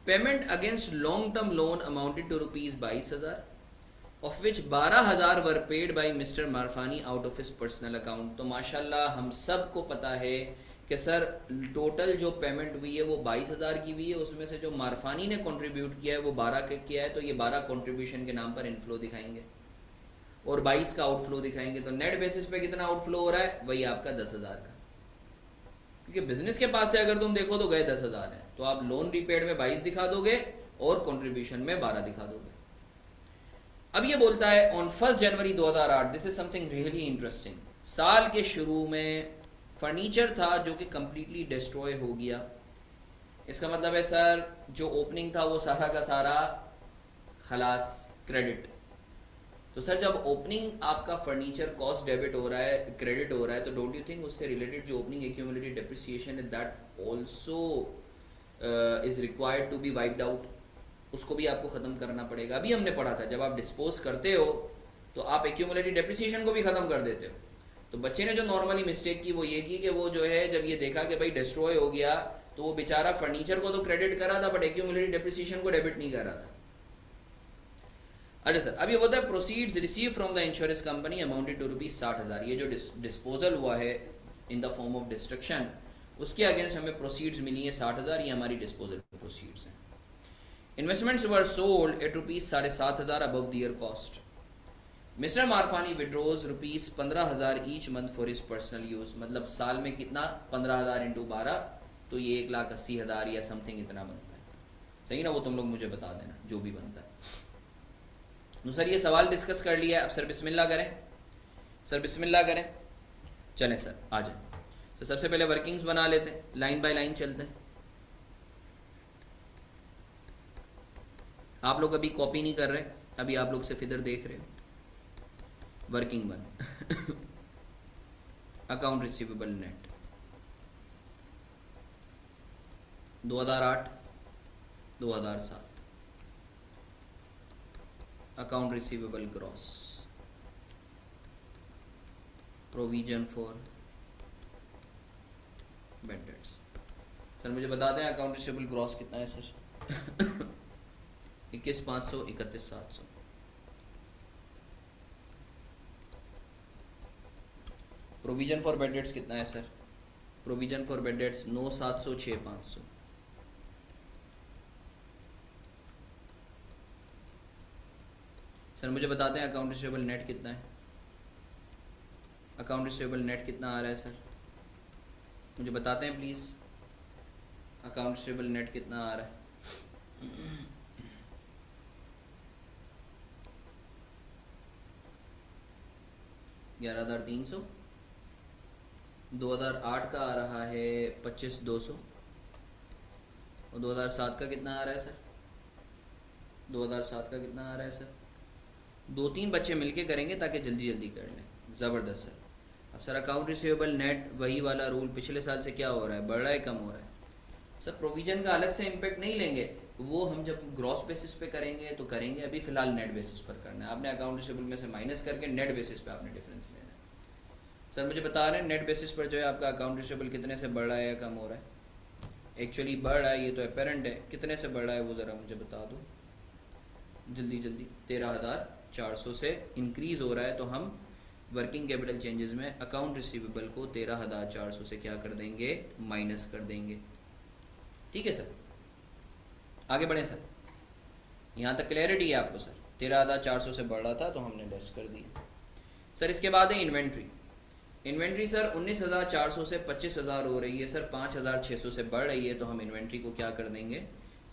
payment against long term loan amounted to ₹22,000 of which 12,000 were paid by mister Marfani out of his personal account. तो माशाल्लाह हम सबको पता है कि सर टोटल जो पेमेंट हुई है वो 22,000 की हुई है, उसमें से जो मारफानी ने कंट्रीब्यूट किया है वो 12 किया है, तो ये 12 कंट्रीब्यूशन के नाम पर इनफ्लो दिखाएंगे और 22 का आउटफ्लो दिखाएंगे। तो नेट बेसिस पे कितना आउटफ्लो हो रहा है? वही आपका 10,000 का, क्योंकि बिजनेस के पास से अगर तुम देखो तो गए 10,000 है, तो आप लोन रिपेड में 22 दिखा दोगे और कंट्रीब्यूशन में 12 दिखा दोगे। अब ये बोलता है on 1 January 2008, this is something really interesting. साल के शुरू में फर्नीचर था जो कि कंप्लीटली डिस्ट्रॉय हो गया। इसका मतलब है सर जो ओपनिंग था वो सारा का सारा खलास, क्रेडिट। तो सर जब ओपनिंग आपका फर्नीचर कॉस्ट डेबिट हो रहा है, क्रेडिट हो रहा है, तो डोंट यू थिंक उससे रिलेटेड जो ओपनिंग एक्यूमुलेटेड डेप्रिसिएशन है that also is required to be wiped out, उसको भी आपको ख़त्म करना पड़ेगा। अभी हमने पढ़ा था जब आप डिस्पोज करते हो तो आप एक्यूमुलेटेड डेप्रिसिएशन को भी ख़त्म कर देते हो। तो बच्चे ने जो नॉर्मली मिस्टेक की वो ये की कि वो जो है जब ये देखा कि भाई डिस्ट्रॉय हो गया तो वो बेचारा फर्नीचर को तो क्रेडिट करा था बट एक्यूमुलेटेड डेप्रिसिएशन को डेबिट नहीं कर रहा था। अच्छा सर, अब ये होता है proceeds receive from the insurance company amounted to ₹60,000। ये जो डिस्पोजल हुआ है in the form of destruction, उसके अगेंस्ट हमें प्रोसीड्स मिली है 60,000। ये हमारी डिस्पोजल प्रोसीड्स हैं। Investments were sold at ₹7,500 above the year cost. Mister Marfani withdraws ₹15,000 each month for his personal use. मतलब साल में कितना? 15,000 इंटू 12, तो ये 1,80,000 या समथिंग इतना बनता है। सही ना? वो तुम लोग मुझे बता देना जो भी बनता है। तो सर ये सवाल डिस्कस कर लिया है। अब सर बिस्मिल्लाह करें, सर बिस्मिल्लाह करें, चलें सर आ जाए। तो सबसे पहले वर्किंग्स बना लेते हैं, लाइन बाय लाइन चलते हैं। आप लोग अभी कॉपी नहीं कर रहे, अभी आप लोग सिर्फ इधर देख रहे हो। Working 1 account receivable net 2008 2007, account receivable gross, provision for bad debts. Sir मुझे बता दें अकाउंट रिसीवेबल ग्रॉस कितना है sir? 21,500, 31,700। Provision for bad debts कितना है sir? Provision for bad debts 9,700, 6,500। Sir मुझे बताते हैं अकाउंट रिसीवेबल नेट कितना है? अकाउंट रिसीवेबल नेट कितना आ रहा है सर? मुझे बताते हैं प्लीज़, अकाउंट रिसीवेबल नेट कितना आ रहा है? 11,300। 2008 का आ रहा है 25,200। और 2007 का कितना आ रहा है सर? 2007 का कितना आ रहा है सर? 2-3 बच्चे मिलके करेंगे ताकि जल्दी जल्दी कर लें। ज़बरदस्त सर। अब सर अकाउंट रिसीवेबल नेट वही वाला रूल, पिछले साल से क्या हो रहा है, बढ़ रहा है कम हो रहा है? सर प्रोविजन का अलग से इम्पेक्ट नहीं लेंगे, वो हम जब ग्रॉस बेसिस पे करेंगे तो करेंगे, अभी फ़िलहाल नेट बेसिस पर करना है। आपने अकाउंट रिसीवेबल में से माइनस करके नेट बेसिस पे आपने डिफरेंस लेना है। सर मुझे बता रहे हैं नेट बेसिस पर जो है आपका अकाउंट रिसीवेबल कितने से बढ़ रहा है या कम हो रहा है? एक्चुअली बढ़ रहा है, ये तो अपेरेंट है, कितने से बढ़ रहा है वो ज़रा मुझे बता दो जल्दी जल्दी। 13,400 से इंक्रीज़ हो रहा है, तो हम वर्किंग कैपिटल चेंजेस में अकाउंट रिसीवेबल को 13,400 से क्या कर देंगे, माइनस कर देंगे। ठीक है सर, आगे बढ़ें सर, यहाँ तक क्लैरिटी है आपको सर? 13,400 से बढ़ रहा था तो हमने लेस कर दिया। सर इसके बाद है इन्वेंट्री। इन्वेंट्री सर 19,400 से 25,000 हो रही है सर, 5,600 से बढ़ रही है, तो हम इन्वेंट्री को क्या कर देंगे,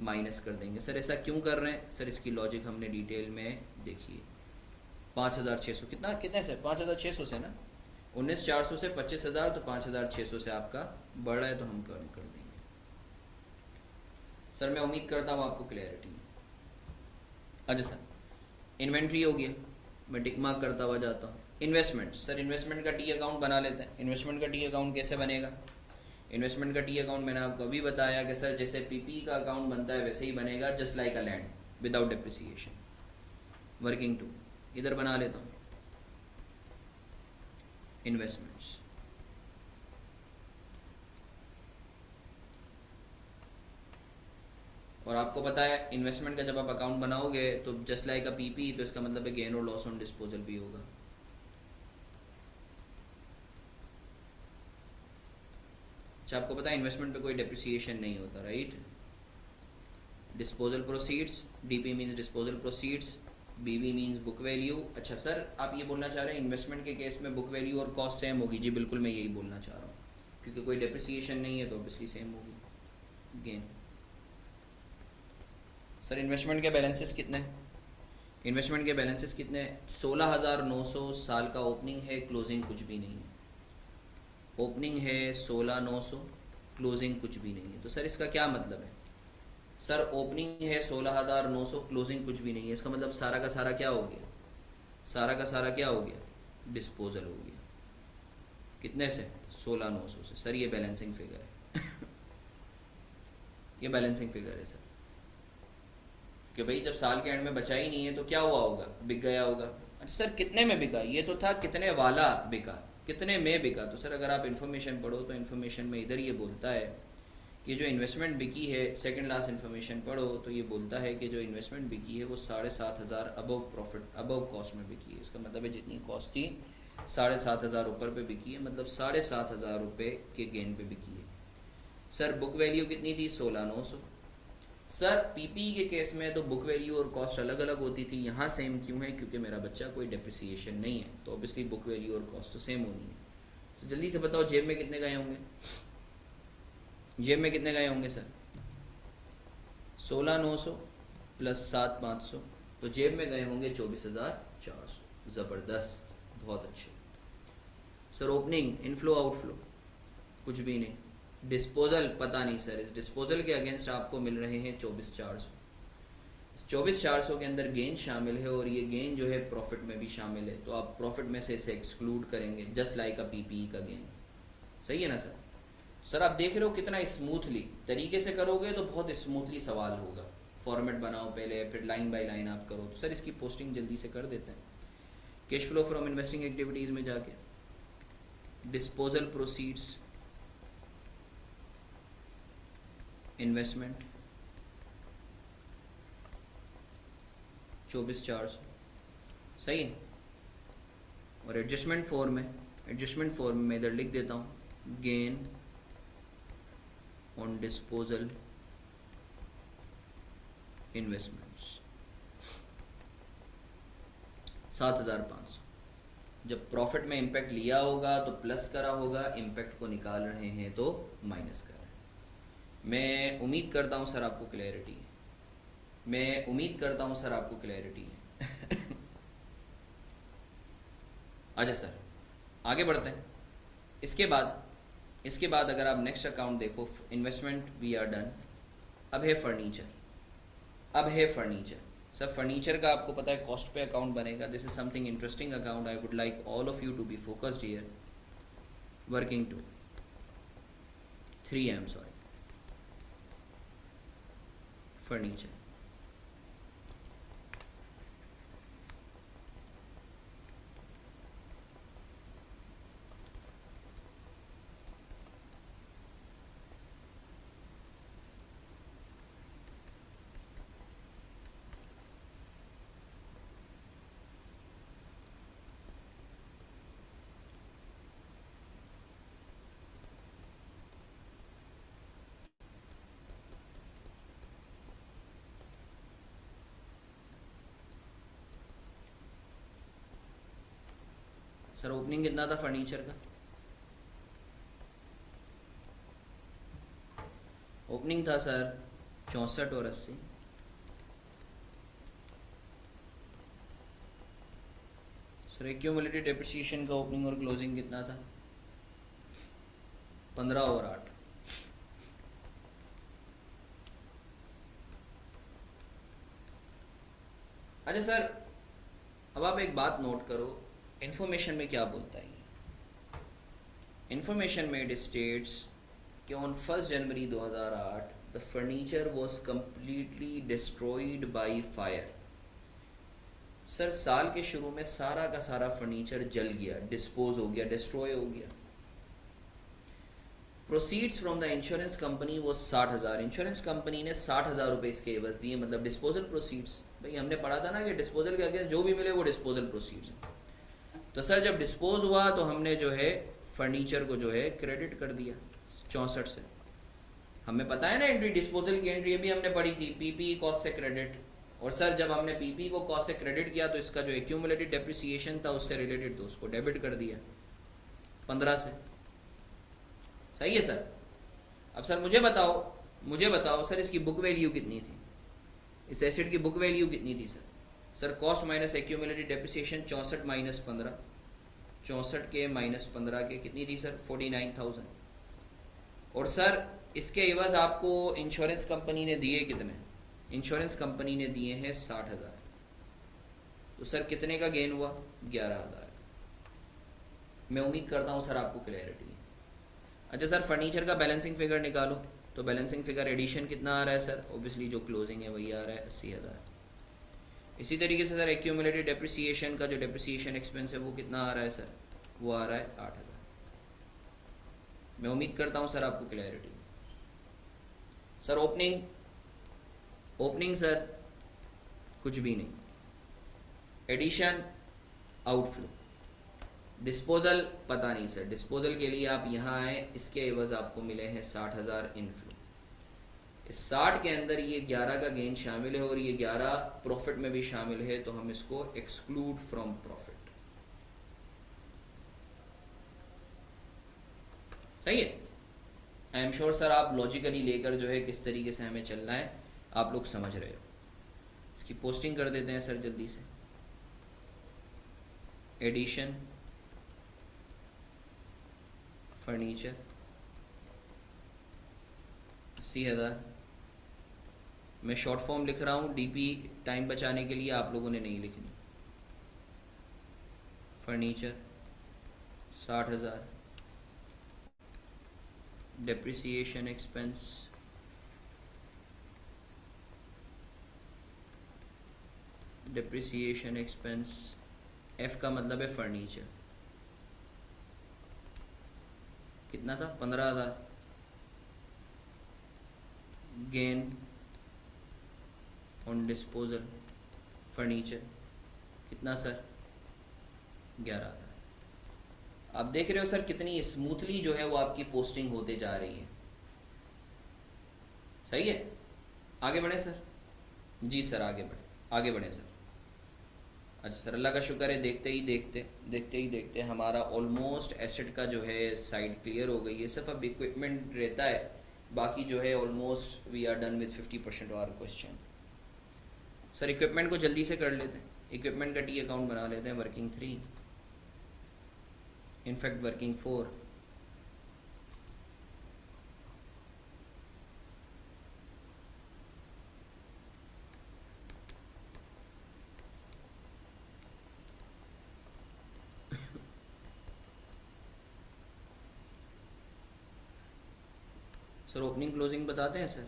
माइनस कर देंगे। सर ऐसा क्यों कर रहे हैं सर? इसकी लॉजिक हमने डिटेल में देखिए। 5,600 कितना कितने से? 5,600 से ना, 19,400 से 25,000, तो 5,600 से आपका बढ़ रहा है, तो हम कम कर देंगे। सर मैं उम्मीद करता हूँ आपको क्लैरिटी है। अच्छा सर, इन्वेंट्री हो गया, मैं टिक मार्क करता हुआ जाता हूँ। इन्वेस्टमेंट, सर इन्वेस्टमेंट का टी अकाउंट बना लेते हैं। इन्वेस्टमेंट का टी अकाउंट कैसे बनेगा? इन्वेस्टमेंट का टी अकाउंट मैंने आपको अभी बताया कि सर जैसे पीपी का अकाउंट बनता है वैसे ही बनेगा, just like a land without depreciation. Working to इधर बना लेता हूँ, इन्वेस्टमेंट्स। और आपको पता है इन्वेस्टमेंट का जब आप अकाउंट बनाओगे तो जस्ट लाइक अ पीपी, तो इसका मतलब है गेन और लॉस ऑन डिस्पोजल भी होगा। अच्छा आपको पता है इन्वेस्टमेंट पे कोई डेप्रिसिएशन नहीं होता, right? Disposal proceeds, DP means disposal proceeds, बीवी मींस बुक वैल्यू। अच्छा सर आप ये बोलना चाह रहे हैं इन्वेस्टमेंट के केस में बुक वैल्यू और कॉस्ट सेम होगी? जी बिल्कुल, मैं यही बोलना चाह रहा हूँ, क्योंकि कोई डेप्रिसिएशन नहीं है तो ऑब्वियसली सेम होगी गेन। सर इन्वेस्टमेंट के बैलेंसेस कितने हैं? इन्वेस्टमेंट के बैलेंसेस कितने हैं? 16,900 साल का ओपनिंग है, क्लोजिंग कुछ भी नहीं है। ओपनिंग है 16,900, क्लोजिंग कुछ भी नहीं है। तो सर इसका क्या मतलब है? सर ओपनिंग है 16,900, क्लोजिंग कुछ भी नहीं है, इसका मतलब सारा का सारा क्या हो गया? सारा का सारा क्या हो गया? डिस्पोजल हो गया। कितने से? 16,900 से। सर ये बैलेंसिंग फिगर है ये बैलेंसिंग फिगर है सर, कि भाई जब साल के एंड में बचा ही नहीं है तो क्या हुआ होगा? बिक गया होगा। अच्छा सर कितने में बिका? ये तो था कितने वाला बिका, कितने में बिका। तो सर अगर आप इन्फॉर्मेशन पढ़ो तो इन्फॉर्मेशन में इधर ये बोलता है कि जो इन्वेस्टमेंट बिकी है, सेकंड लास्ट इन्फॉर्मेशन पढ़ो तो ये बोलता है कि जो इन्वेस्टमेंट बिकी है वो 7,500 अबव प्रॉफिट, अबव कॉस्ट में बिकी है। इसका मतलब है जितनी कॉस्ट थी 7,500 ऊपर पे बिकी है, मतलब 7,500 रुपये के गेन पे बिकी है। सर बुक वैल्यू कितनी थी? 16,900। सर पीपी के केस में तो बुक वैल्यू और कॉस्ट अलग अलग होती थी, यहाँ सेम क्यों है? क्योंकि मेरा बच्चा कोई डेप्रिसिएशन नहीं है, तो ऑब्वियसली बुक वैल्यू और कॉस्ट तो सेम होनी है। तो जल्दी से बताओ जेब में कितने गए होंगे? जेब में कितने गए होंगे सर? 16,900 प्लस 7,500, तो जेब में गए होंगे 24,400। ज़बरदस्त, बहुत अच्छे। सर ओपनिंग, इनफ्लो आउटफ्लो कुछ भी नहीं। डिस्पोजल पता नहीं सर, इस डिस्पोजल के अगेंस्ट आपको मिल रहे हैं 24,400। 24,400 के अंदर गेन शामिल है और ये गेन जो है प्रॉफिट में भी शामिल है, तो आप प्रॉफिट में से इसे एक्सक्लूड करेंगे, जस्ट लाइक अ पीपीई का गेन। सही है ना सर? सर आप देख रहे हो कितना स्मूथली तरीके से करोगे तो बहुत स्मूथली सवाल होगा। फॉर्मेट बनाओ पहले, फिर लाइन बाय लाइन आप करो। तो सर इसकी पोस्टिंग जल्दी से कर देते हैं। Cash flow from investing activities में जाके डिस्पोजल प्रोसीड्स, इन्वेस्टमेंट 24,400, सही है। और एडजस्टमेंट फॉर्म में इधर लिख देता हूँ गेन ऑन डिस्पोजल इन्वेस्टमेंट्स 7,500। जब प्रॉफिट में इम्पैक्ट लिया होगा तो प्लस करा होगा, इम्पैक्ट को निकाल रहे हैं तो माइनस कर रहे हैं। मैं उम्मीद करता हूँ सर आपको क्लैरिटी है। अच्छा सर आगे बढ़ते हैं। इसके बाद अगर आप नेक्स्ट अकाउंट देखो, इन्वेस्टमेंट वी आर डन। अब है फर्नीचर। सर फर्नीचर का आपको पता है कॉस्ट पे अकाउंट बनेगा। This is something interesting account, I would like all of you to be focused here. Working to 3M, sorry, furniture. Sir opening कितना था फर्नीचर का? ओपनिंग था सर 64 और 80। सर एक्यूमुलेटेड डेप्रिसिएशन का ओपनिंग और closing कितना था? 15 और 8। अच्छा सर अब आप एक बात नोट करो, इन्फॉर्मेशन में क्या बोलता है? इन्फॉर्मेशन में इट स्टेट्स कि on 1 January 2008 the furniture was completely destroyed by fire. Sir साल के शुरू में सारा का सारा फर्नीचर जल गया, डिस्पोज हो गया, डिस्ट्रॉय हो गया। Proceeds from the insurance company वो 60,000। इंश्योरेंस कंपनी ने 60,000 रुपये इसके एवज दिए, मतलब डिस्पोजल प्रोसीड्स। भाई हमने पढ़ा था ना कि डिस्पोजल के अगेंस्ट जो भी मिले वो डिस्पोजल प्रोसीड्स। तो सर जब डिस्पोज हुआ तो हमने जो है फर्नीचर को जो है क्रेडिट कर दिया 64 से। हमें पता है ना एंट्री, डिस्पोजल की एंट्री भी हमने पढ़ी थी, पीपी कॉस्ट से क्रेडिट। और सर जब हमने पीपी को कॉस्ट से क्रेडिट किया तो इसका जो एक्यूमुलेटेड डेप्रिसिएशन था उससे रिलेटेड तो उसको डेबिट कर दिया 15 से। सही है सर? अब सर मुझे बताओ सर इसकी बुक वैल्यू कितनी थी? इस एसेट की बुक वैल्यू कितनी थी sir? Sir cost minus accumulated depreciation 64 minus 15, 64 के माइनस 15 के कितनी थी सर? 49,000। और सर इसके एवज आपको इंश्योरेंस कंपनी ने दिए कितने? इंश्योरेंस कंपनी ने दिए हैं 60,000। तो सर कितने का गेन हुआ? 11,000। मैं उम्मीद करता हूँ सर आपको क्लैरिटी है। अच्छा सर फर्नीचर का बैलेंसिंग फिगर निकालो। तो बैलेंसिंग फिगर एडिशन कितना आ रहा है सर? ऑब्वियसली जो क्लोजिंग है वही आ रहा है 80,000। इसी तरीके से सर एक्यूमुलेटेड डेप्रिसिएशन का जो डेप्रिसिएशन एक्सपेंस है वो कितना आ रहा है सर? वो आ रहा है 8,000। मैं उम्मीद करता हूँ सर आपको क्लैरिटी। सर ओपनिंग सर कुछ भी नहीं, एडिशन आउटफ्लो, डिस्पोजल पता नहीं सर। डिस्पोजल के लिए आप यहाँ आए, इसके एवज आपको मिले हैं 60,000 इनफ्लो। इस 60 के अंदर ये 11 का गेन शामिल है और ये 11 प्रॉफिट में भी शामिल है, तो हम इसको एक्सक्लूड फ्रॉम प्रॉफिट। सही है? आई एम श्योर सर आप लॉजिकली लेकर जो है किस तरीके से हमें चलना है आप लोग समझ रहे हो। इसकी पोस्टिंग कर देते हैं सर जल्दी से। एडिशन फर्नीचर 80,000, मैं शॉर्ट फॉर्म लिख रहा हूँ डीपी, टाइम बचाने के लिए आप लोगों ने नहीं लिखनी। फर्नीचर 60,000, डेप्रिसिएशन एक्सपेंस एफ का मतलब है फर्नीचर, कितना था 15,000। गेन ऑन डिस्पोजल फर्नीचर कितना सर 11,000। आप देख रहे हो सर कितनी स्मूथली जो है वो आपकी पोस्टिंग होते जा रही है। सही है, आगे बढ़े सर। जी सर आगे बढ़े सर। अच्छा सर, अल्लाह का शुक्र है, देखते ही देखते हमारा ऑलमोस्ट एसेट का जो है साइड क्लियर हो गई है। सिर्फ अब इक्विपमेंट रहता है, बाकी जो है almost we are done with 50% our question. Sir equipment को जल्दी से कर लेते हैं, इक्विपमेंट का टी अकाउंट बना लेते हैं, working 3 in fact working 4। Sir opening closing बताते हैं सर।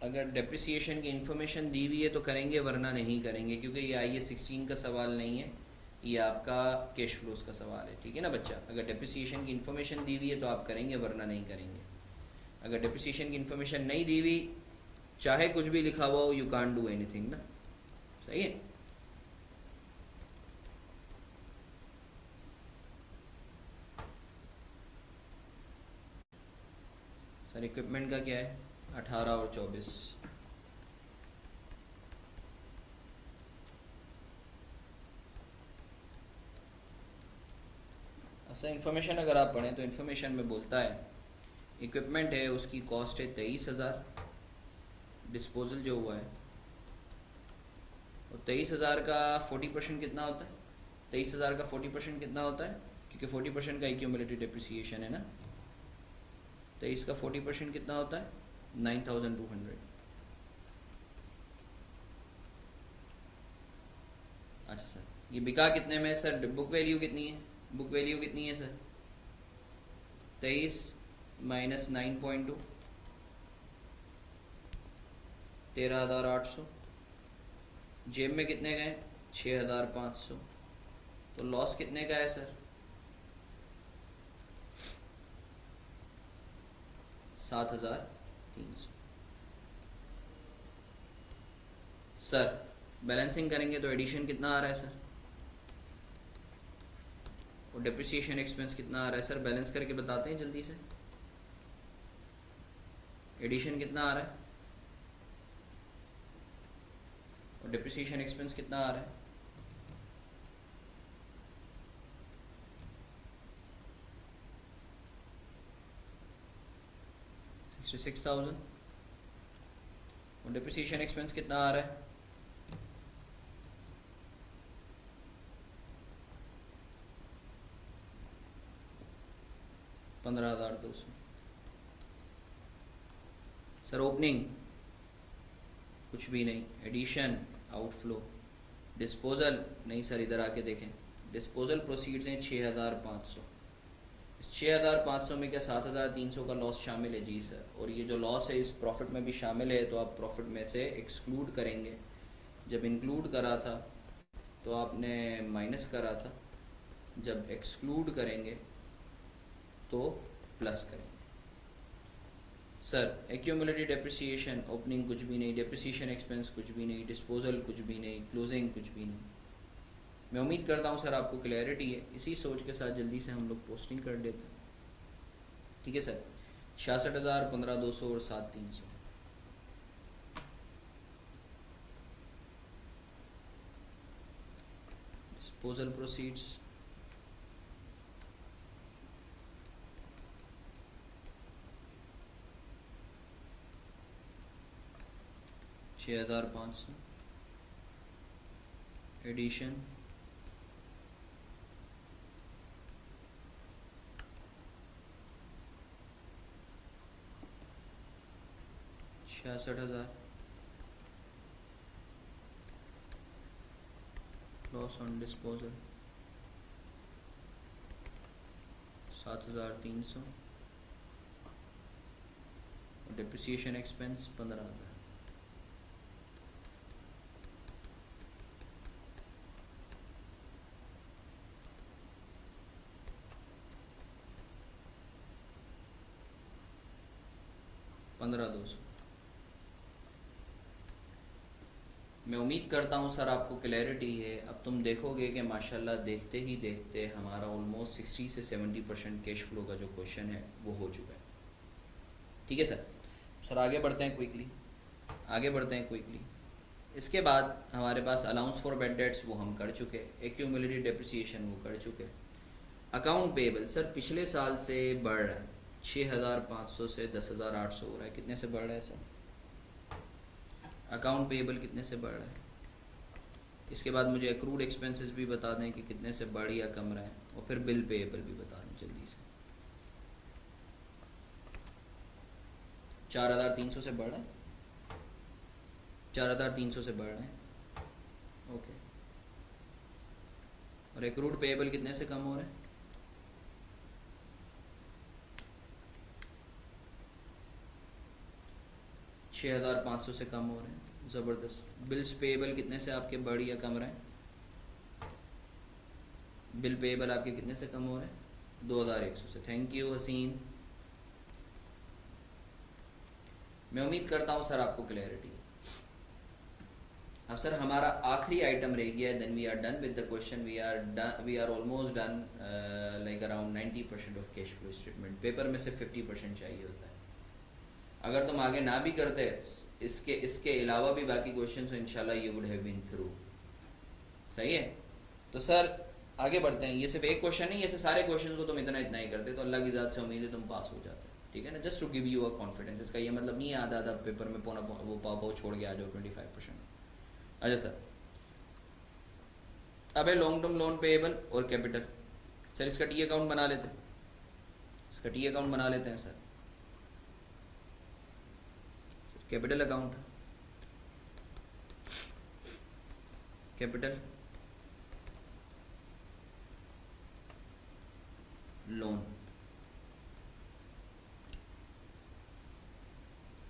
अगर डेप्रिसिएशन की इन्फॉर्मेशन दी हुई है तो करेंगे, वरना नहीं करेंगे, क्योंकि ये IAS 16 का सवाल नहीं है, ये आपका कैश फ्लोज का सवाल है। ठीक है ना बच्चा, अगर डेप्रिसिएशन की इन्फॉर्मेशन दी हुई है तो आप करेंगे, वरना नहीं करेंगे। अगर डेप्रिसिएशन की इन्फॉर्मेशन नहीं दी हुई, चाहे कुछ भी लिखा हुआ हो, यू कांट डू एनीथिंग ना। सही है। सर इक्विपमेंट का क्या है 18 और 24। अच्छा, इन्फॉर्मेशन अगर आप पढ़ें तो इन्फॉर्मेशन में बोलता है इक्विपमेंट है उसकी कॉस्ट है 23,000, डिस्पोजल जो हुआ है और 23,000 का 40% कितना होता है, 23,000 का 40% कितना होता है, क्योंकि 40% का एक्यूमुलेटेड डेप्रिसिएशन है ना। 23 का 40% कितना होता है 9,200। अच्छा सर, ये बिका कितने में सर, बुक वैल्यू कितनी है, बुक वैल्यू कितनी है सर 23 माइनस 9.2 13,800। जेब में कितने गए 6,500। तो लॉस कितने का है सर 7,300। सर बैलेंसिंग करेंगे तो एडिशन कितना आ रहा है सर, और डेप्रिसिएशन एक्सपेंस कितना आ रहा है सर, बैलेंस करके बताते हैं जल्दी से। एडिशन कितना आ रहा है और डेप्रिसिएशन एक्सपेंस कितना आ रहा है। 66,000 और डेप्रिसिएशन एक्सपेंस कितना आ रहा है 15,200। सर ओपनिंग कुछ भी नहीं, एडिशन आउटफ्लो, डिस्पोजल नहीं सर, इधर आके देखें, डिस्पोजल प्रोसीड्स हैं 6,500। इस 6,500 में क्या 7,300 का लॉस शामिल है? जी सर, और ये जो लॉस है इस प्रॉफिट में भी शामिल है, तो आप प्रॉफिट में से एक्सक्लूड करेंगे। जब इंक्लूड करा था तो आपने माइनस करा था, जब एक्सक्लूड करेंगे तो प्लस करेंगे। सर एक्यूमुलेटेड डेप्रिसिएशन ओपनिंग कुछ भी नहीं, डेप्रिसिएशन एक्सपेंस कुछ भी नहीं, डिस्पोजल कुछ भी नहीं, क्लोजिंग कुछ भी नहीं। मैं उम्मीद करता हूँ सर आपको क्लैरिटी है। इसी सोच के साथ जल्दी से हम लोग पोस्टिंग कर देते हैं। ठीक है सर, 66,000, 15,200 और 7,300। Disposal proceeds 6,500 addition 66,000 loss on disposal 7,300 depreciation expense 15,000। मैं उम्मीद करता हूँ सर आपको क्लैरिटी है। अब तुम देखोगे कि माशाल्लाह देखते ही देखते हमारा ऑलमोस्ट 60 से 70% कैश फ्लो का जो क्वेश्चन है वो हो चुका है। ठीक है सर आगे बढ़ते हैं क्विकली। इसके बाद हमारे पास अलाउंस फॉर बैड डेट्स वो हम कर चुके, एक्यूमुलेटेड डेप्रिसिएशन वो कर चुके। अकाउंट पेबल सर पिछले साल से बढ़ रहा है, 6,500 से 10,800 हो रहा है। कितने से बढ़ रहा है सर? अकाउंट पेबल कितने से बढ़ रहा है? इसके बाद मुझे एक्रूड एक्सपेंसेस भी बता दें कि कितने से बढ़ या कम रहा है, और फिर बिल पेबल भी बता दें जल्दी से। 4,300 से बढ़ रहा है, 4,300 से बढ़ रहे हैं, ओके। और एक्रूड पेबल कितने से कम हो रहे हैं? 6,500 से कम हो रहे हैं, ज़बरदस्त। बिल्स पेएबल कितने से आपके बढ़ या कम रहे हैं? बिल पेएबल आपके कितने से कम हो रहे हैं? 2,100 से। थैंक यू हसीन। मैं उम्मीद करता हूँ सर आपको क्लैरिटी। अब सर हमारा आखिरी आइटम रह गया है, then we are done with the question. We are almost done, like around 90% of cash flow statement. Paper में से 50% चाहिए होता है। अगर तुम आगे ना भी करते इसके अलावा भी बाकी क्वेश्चन तो इंशाल्लाह you would have been through. सही है, तो सर आगे बढ़ते हैं। ये सिर्फ एक क्वेश्चन नहीं, ऐसे सारे क्वेश्चन को तुम इतना ही करते तो अल्लाह की ज़ात से उम्मीद है तुम पास हो जाते। ठीक है ना, just to give you a confidence. इसका ये मतलब नहीं है आधा पेपर में पौना वो पाव छोड़ के आ जाओ 25%। अच्छा सर, अब है लॉन्ग टर्म लोन पेएबल और कैपिटल। सर इसका टी अकाउंट बना लेते हैं, sir. Capital account, capital loan.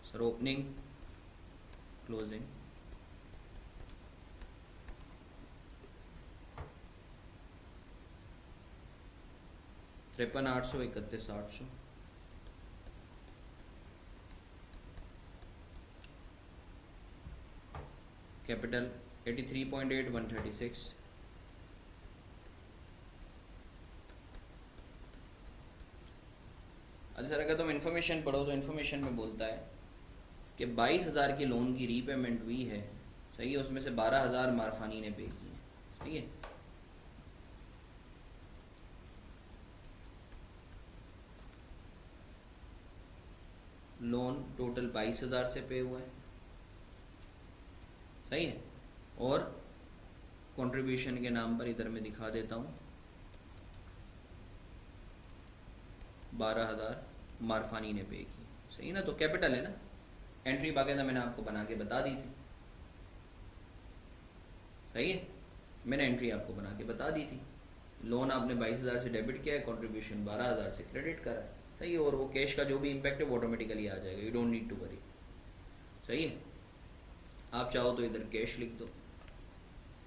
Sir opening closing, तिरपन 800, 31,800। कैपिटल 83.8, 136। अच्छा सर, अगर तुम इन्फॉर्मेशन पढ़ो तो इन्फॉर्मेशन में बोलता है कि 22,000 की लोन की रीपेमेंट हुई है। सही है, उसमें से 12,000 मारफानी ने पे की है। सही है, लोन टोटल 22,000 से पे हुआ है। सही है, और कंट्रीब्यूशन के नाम पर इधर मैं दिखा देता हूँ 12,000 मारफानी ने पे की। सही ना, तो कैपिटल है ना। एंट्री बाकायदा मैंने आपको बना के बता दी थी। सही है, मैंने एंट्री आपको बना के बता दी थी। लोन आपने 22,000 से डेबिट किया है, कंट्रीब्यूशन 12,000 से क्रेडिट करा है। सही है, और वो कैश का जो भी इम्पैक्ट है वो ऑटोमेटिकली आ जाएगा, you don't need to worry. सही है, आप चाहो तो इधर कैश लिख दो।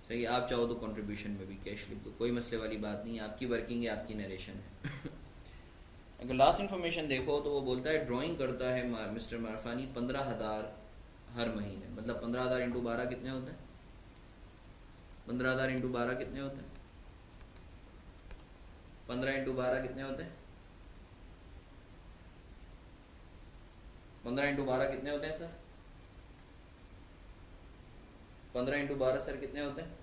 सही है, आप चाहो तो कंट्रीब्यूशन में भी कैश लिख दो, कोई मसले वाली बात नहीं है। आपकी वर्किंग है, आपकी नरेशन है। अगर लास्ट इन्फॉर्मेशन देखो तो वो बोलता है ड्राइंग करता है मिस्टर मारफानी 15,000 हर महीने। मतलब 15,000 इंटू 12 कितने होते हैं? 15,000 इंटू 12 कितने होते हैं? 15 इंटू 12 कितने होते हैं? 15 इंटू 12 कितने होते हैं सर? 15 इंटू 12 सर कितने होते हैं?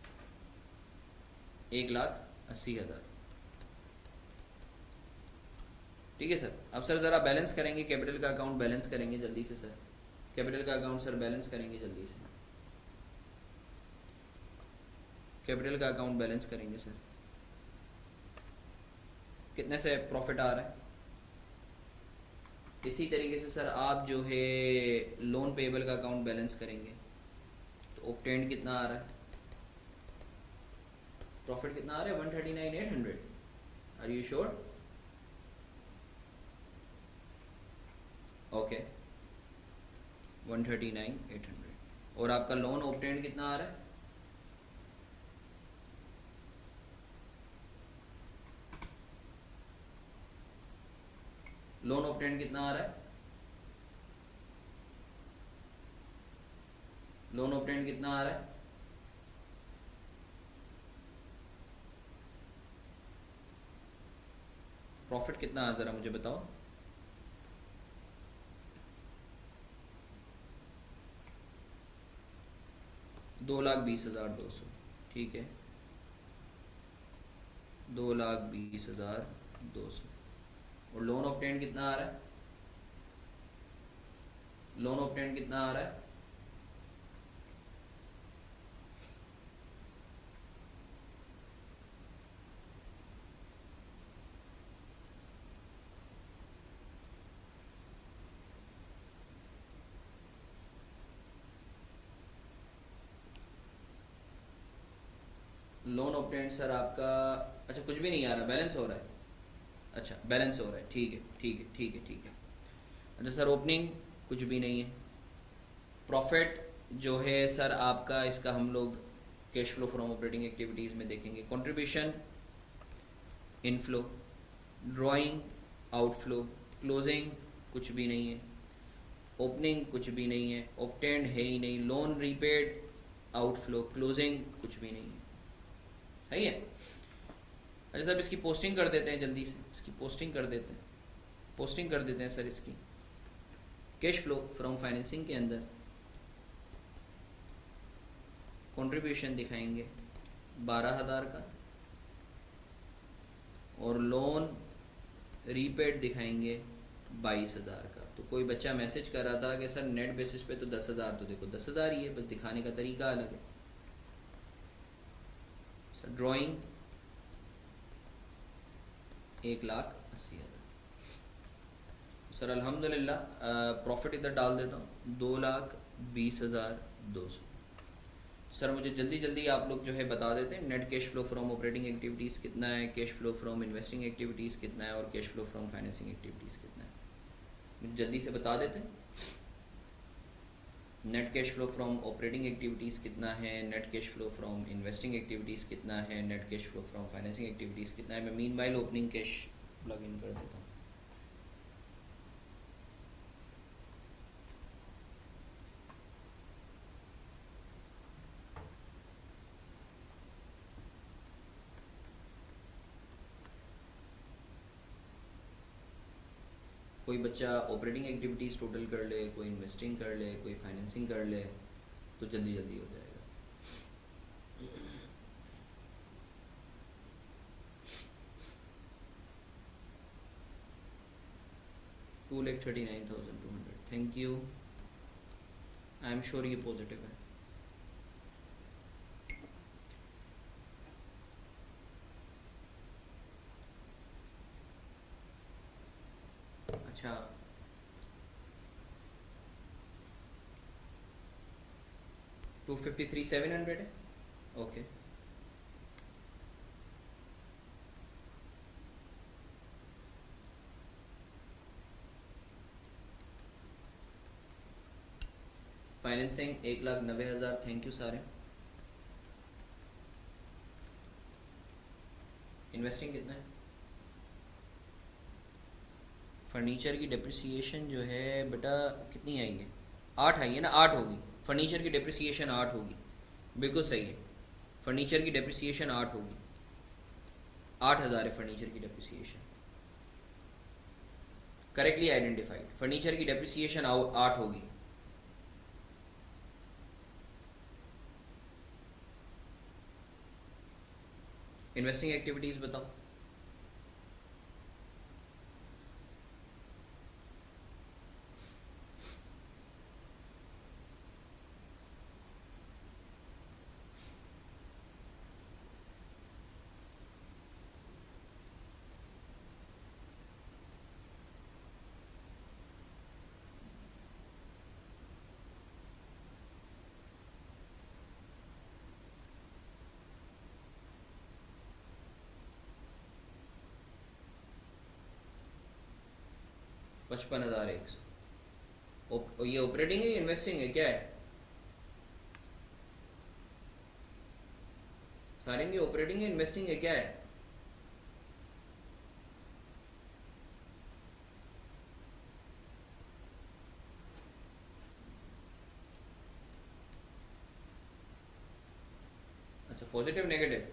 1,80,000। ठीक है सर। अब सर ज़रा बैलेंस करेंगे, कैपिटल का अकाउंट बैलेंस करेंगे जल्दी से सर। कैपिटल का अकाउंट सर बैलेंस करेंगे जल्दी से। कैपिटल का अकाउंट बैलेंस करेंगे सर। कितने से प्रॉफिट आ रहा है। इसी तरीके से सर आप जो है लोन पेबल का अकाउंट बैलेंस करेंगे तो ऑब्टेंड कितना आ रहा है, प्रॉफिट कितना आ रहा है 139,800। Are you sure? ओके 139,800। और आपका लोन ऑब्टेंड कितना आ रहा है, लोन ऑब्टेंड कितना आ रहा है, लोन ऑब्टेंड कितना आ रहा है, प्रॉफिट कितना आ, ज़रा मुझे बताओ। $2,20,200। ठीक है 2,20,200। और लोन ऑब्टेंड कितना आ रहा है, लोन ऑब्टेंड कितना आ रहा है, लोन ऑब्टेंड सर आपका, अच्छा कुछ भी नहीं आ रहा, बैलेंस हो रहा है। अच्छा बैलेंस हो रहा है, ठीक है ठीक है ठीक है ठीक है। अच्छा सर ओपनिंग कुछ भी नहीं है। प्रॉफिट जो है सर आपका, इसका हम लोग cash flow from operating activities में देखेंगे। Contribution inflow, drawing outflow, closing कुछ भी नहीं है, ओपनिंग कुछ भी नहीं है, ऑब्टेंड है ही नहीं, लोन रीपेड आउटफ्लो, क्लोजिंग कुछ भी नहीं है। सही है। अच्छा सर इसकी पोस्टिंग कर देते हैं जल्दी से, इसकी पोस्टिंग कर देते हैं, पोस्टिंग कर देते हैं सर इसकी। कैश फ्लो फ्रॉम फाइनेंसिंग के अंदर कंट्रीब्यूशन दिखाएंगे 12,000 का, और लोन रीपेड दिखाएंगे 22,000 का। तो कोई बच्चा मैसेज कर रहा था कि सर नेट बेसिस पे तो 10,000, तो देखो 10,000 ही है, बस दिखाने का तरीका अलग है। Sir drawing 1,80,000। सर अल्हम्दुलिल्लाह प्रॉफिट इधर डाल देता हूँ 2,20,200। सर मुझे जल्दी जल्दी आप लोग जो है बता देते हैं net cash flow from operating activities कितना है, cash flow from investing activities कितना है, और cash flow from financing activities कितना है, मुझे जल्दी से बता देते हैं। Net cash flow from operating activities कितना है, net cash flow from investing activities कितना है, net cash flow from financing activities कितना है। मैं meanwhile opening cash plug in कर देता हूँ। कोई बच्चा ऑपरेटिंग एक्टिविटीज़ टोटल कर ले, कोई इन्वेस्टिंग कर ले, कोई फाइनेंसिंग कर ले, तो जल्दी जल्दी हो जाएगा। 2,39,200। Thank you. I am sure ये पॉजिटिव है। अच्छा 253,700 है। Okay financing 1,90,000। थैंक यू सारे। इन्वेस्टिंग कितना है। फर्नीचर की डिप्रिसिएशन जो है बेटा कितनी आई है, 8 आई है ना, 8 होगी। फर्नीचर की डिप्रिसिएशन 8 होगी, बिल्कुल सही है। फर्नीचर की डिप्रिसिएशन 8 होगी, 8,000 है फर्नीचर की डिप्रिसिएशन। करेक्टली आइडेंटिफाइड, फर्नीचर की डिप्रिसिएशन 8 होगी। इन्वेस्टिंग एक्टिविटीज़ बताओ। 55,100। ये ऑपरेटिंग है इन्वेस्टिंग है क्या है? सारिन की ऑपरेटिंग है इन्वेस्टिंग है क्या है? अच्छा, पॉजिटिव नेगेटिव?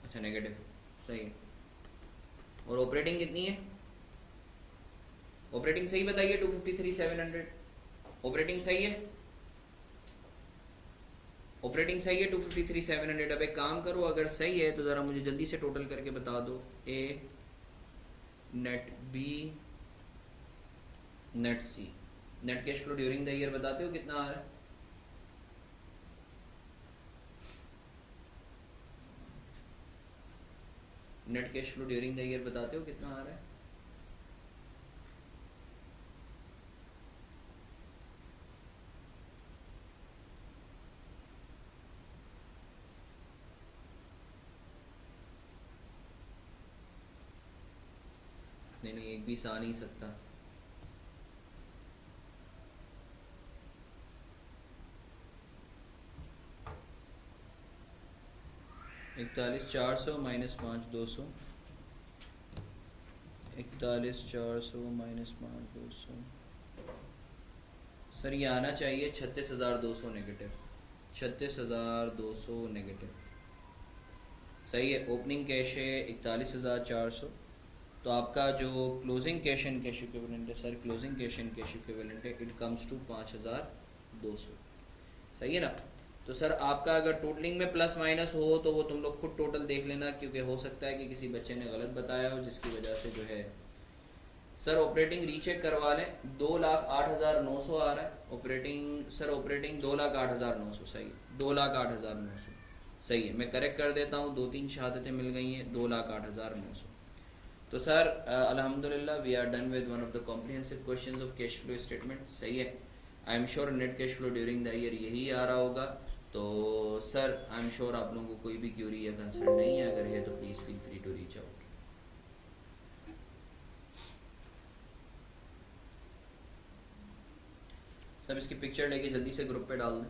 अच्छा, नेगेटिव, सही है। और ऑपरेटिंग कितनी है? ऑपरेटिंग सही बताइए, 253,700 ऑपरेटिंग सही है? ऑपरेटिंग सही है 253,700। अब एक काम करो, अगर सही है तो ज़रा मुझे जल्दी से टोटल करके बता दो। A net B net C. Net cash flow during the year बताते हो कितना आ रहा है? Net cash flow during the year बताते हो कितना आ रहा है? नहीं नहीं, एक भी आ नहीं सकता। इकतालीस 400 माइनस 5 200। 41 400 माइनस 5 200। सर ये आना चाहिए 36,200 नेगेटिव। 36,200 नेगेटिव, सही है। ओपनिंग कैश है 41,400। तो आपका जो closing cash and cash equivalent है sir, closing cash and cash equivalent है, इट कम्स टू 5,200। सही है ना? तो सर आपका अगर टोटलिंग में प्लस माइनस हो तो वो तुम लोग खुद टोटल देख लेना, क्योंकि हो सकता है कि किसी बच्चे ने गलत बताया हो जिसकी वजह से जो है। सर ऑपरेटिंग रीचेक करवा लें, 2,08,900 आ रहा है ऑपरेटिंग। सर ऑपरेटिंग 2,08,900, सही है, 2,08,900 सही है। मैं करेक्ट कर देता हूँ, 2-3 शहादतें मिल गई हैं, 2,08,900। तो सर अल्हम्दुलिल्लाह we are done with one of the comprehensive questions of cash flow statement. सही है। I am sure net cash flow during the year यही आ रहा होगा। तो सर आई एम श्योर आप लोगों को कोई भी क्यूरी या कंसर्न नहीं है, अगर है तो please feel free to reach out. सब इसकी पिक्चर लेके जल्दी से ग्रुप पे डाल दें।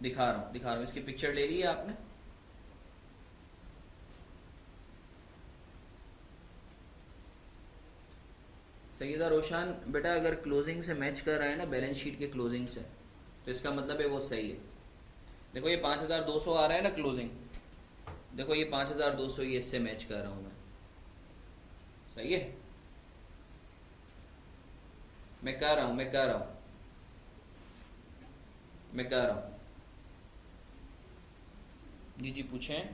दिखा रहा हूँ, इसकी पिक्चर ले ली है आपने? सैयदा रोशान बेटा, अगर क्लोजिंग से मैच कर रहा है ना, बैलेंस शीट के क्लोजिंग से, तो इसका मतलब है वो सही है। देखो ये 5,200 आ रहा है ना क्लोजिंग, देखो ये 5,200, ये इससे मैच कर रहा हूँ मैं। सही है, मैं कह रहा हूँ जी जी पूछें।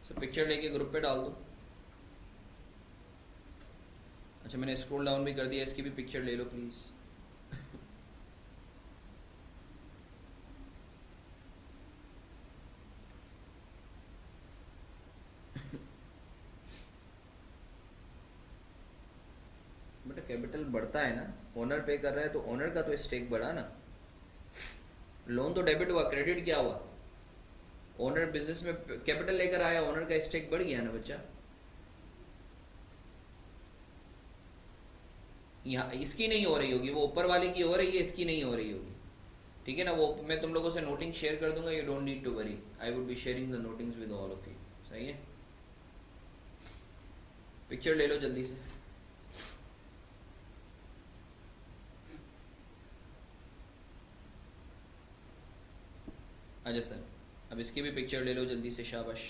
सब पिक्चर लेके ग्रुप पे डाल दो। अच्छा मैंने स्क्रॉल डाउन भी कर दिया, इसकी भी पिक्चर ले लो प्लीज़। बेटा कैपिटल बढ़ता है ना, ओनर पे कर रहा है तो ओनर का तो स्टेक बढ़ा ना। लोन तो डेबिट हुआ, क्रेडिट क्या हुआ? ओनर बिजनेस में कैपिटल लेकर आया, ओनर का स्टेक बढ़ गया ना बच्चा। यहाँ इसकी नहीं हो रही होगी, वो ऊपर वाले की हो रही है, इसकी नहीं हो रही होगी। ठीक है ना, वो मैं तुम लोगों से नोटिंग शेयर कर दूंगा, you don't need to worry, I would be sharing the notings with all of you. सही है, पिक्चर ले लो जल्दी से। अच्छा सर, अब इसकी भी पिक्चर ले लो जल्दी से, शाबाश।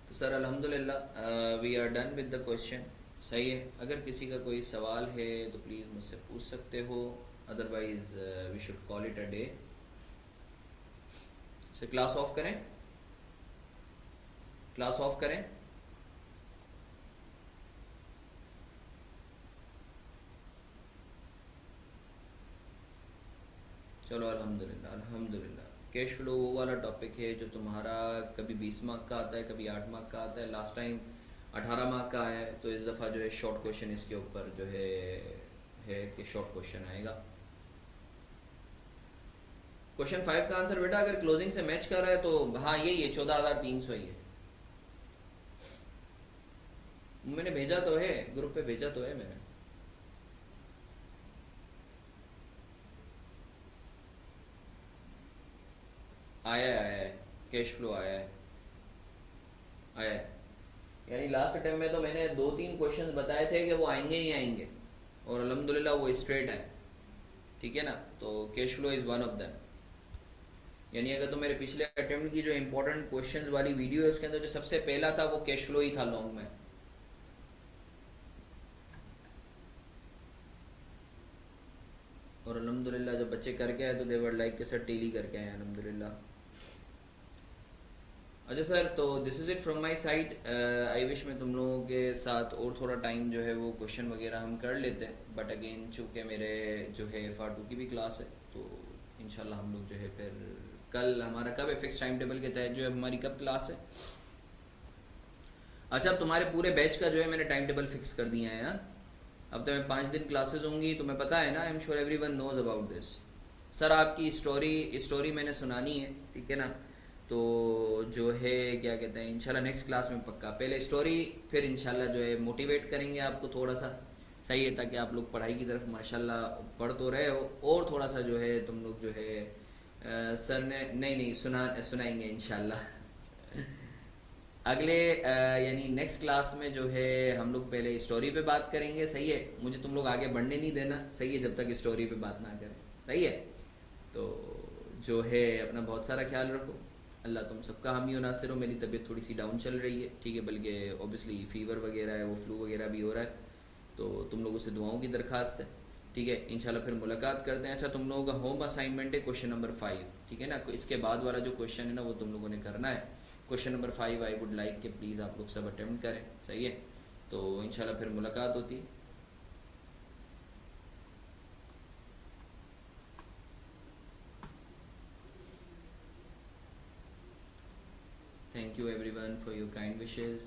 तो सर अल्हम्दुलिल्लाह we are done with the question. सही है, अगर किसी का कोई सवाल है तो प्लीज़ मुझसे पूछ सकते हो, otherwise we should call it a day. से क्लास ऑफ करें? क्लास ऑफ करें? चलो अल्हम्दुलिल्लाह अल्हम्दुलिल्लाह। कैश फ्लो वो वाला टॉपिक है जो तुम्हारा कभी 20 मार्क का आता है, कभी 8 मार्क का आता है। लास्ट टाइम 18 मार्क का आया है, तो इस दफ़ा जो है शॉर्ट क्वेश्चन इसके ऊपर जो है कि शॉर्ट क्वेश्चन आएगा। क्वेश्चन 5 का आंसर बेटा अगर क्लोजिंग से मैच कर रहा है तो हाँ यही है, 14,300 ही है। मैंने भेजा तो है, ग्रुप पे भेजा तो है मैंने। आया है कैश फ्लो आया है। यानी लास्ट अटेम्प्ट में तो मैंने 2-3 क्वेश्चंस बताए थे कि वो आएंगे ही आएंगे, और अल्हम्दुलिल्लाह वो स्ट्रेट आए। ठीक है ना, तो cash flow is one of them. यानी अगर तो मेरे पिछले अटेम्प्ट की जो इंपॉर्टेंट क्वेश्चंस वाली वीडियो है उसके अंदर जो सबसे पहला था वो कैश फ्लो ही था लॉन्ग में। और अल्हम्दुलिल्लाह जब बच्चे करके आए तो देवर लाइक के साथ टेली करके आए अल्हम्दुलिल्लाह। अच्छा सर, तो this is it from my side. I wish मैं तुम लोगों के साथ और थोड़ा टाइम जो है वो क्वेश्चन वगैरह हम कर लेते हैं, बट अगेन चूँकि मेरे जो है FR2 की भी क्लास है तो इंशाल्लाह हम लोग जो है फिर कल हमारा कब है फिक्स टाइम टेबल के तहत जो है हमारी कब क्लास है। अच्छा, अब तुम्हारे पूरे बैच का जो है मैंने टाइम टेबल फिक्स कर दिया है। हाँ, हफ्ते में 5 दिन क्लासेस होंगी, तुम्हें पता है ना, I am sure everyone knows about this. Sir आपकी स्टोरी मैंने सुनानी है, ठीक है ना, तो जो है क्या कहते हैं इंशाल्लाह नेक्स्ट क्लास में पक्का पहले स्टोरी, फिर इंशाल्लाह जो है मोटिवेट करेंगे आपको थोड़ा सा, सही है, ताकि आप लोग पढ़ाई की तरफ माशाल्लाह पढ़ तो रहे हो, और थोड़ा सा जो है तुम लोग जो है सर ने नहीं सुनाएंगे इंशाल्लाह। अगले यानी नेक्स्ट क्लास में जो है हम लोग पहले स्टोरी पे बात करेंगे, सही है, मुझे तुम लोग आगे बढ़ने नहीं देना, सही है, जब तक स्टोरी पे बात ना करें, सही है। तो जो है अपना बहुत सारा ख्याल रखो, अल्लाह तुम सबका हामी और नासिर हो। मेरी तबीयत थोड़ी सी डाउन चल रही है, ठीक है, बल्कि ऑब्वियसली फ़ीवर वगैरह है, वो फ्लू वगैरह भी हो रहा है, तो तुम लोगों से दुआओं की दरख्वास्त है, ठीक है। इंशाल्लाह फिर मुलाकात करते हैं। अच्छा, तुम लोगों का होम असाइनमेंट है क्वेश्चन नंबर 5, ठीक है ना, इसके बाद वाला जो क्वेश्चन है ना वो तुम लोगों ने करना है। Question number 5 I would like कि प्लीज़ आप लोग सब अटेम्प्ट करें, सही है। तो इंशाल्लाह फिर मुलाकात होती है। Thank you everyone for your kind wishes.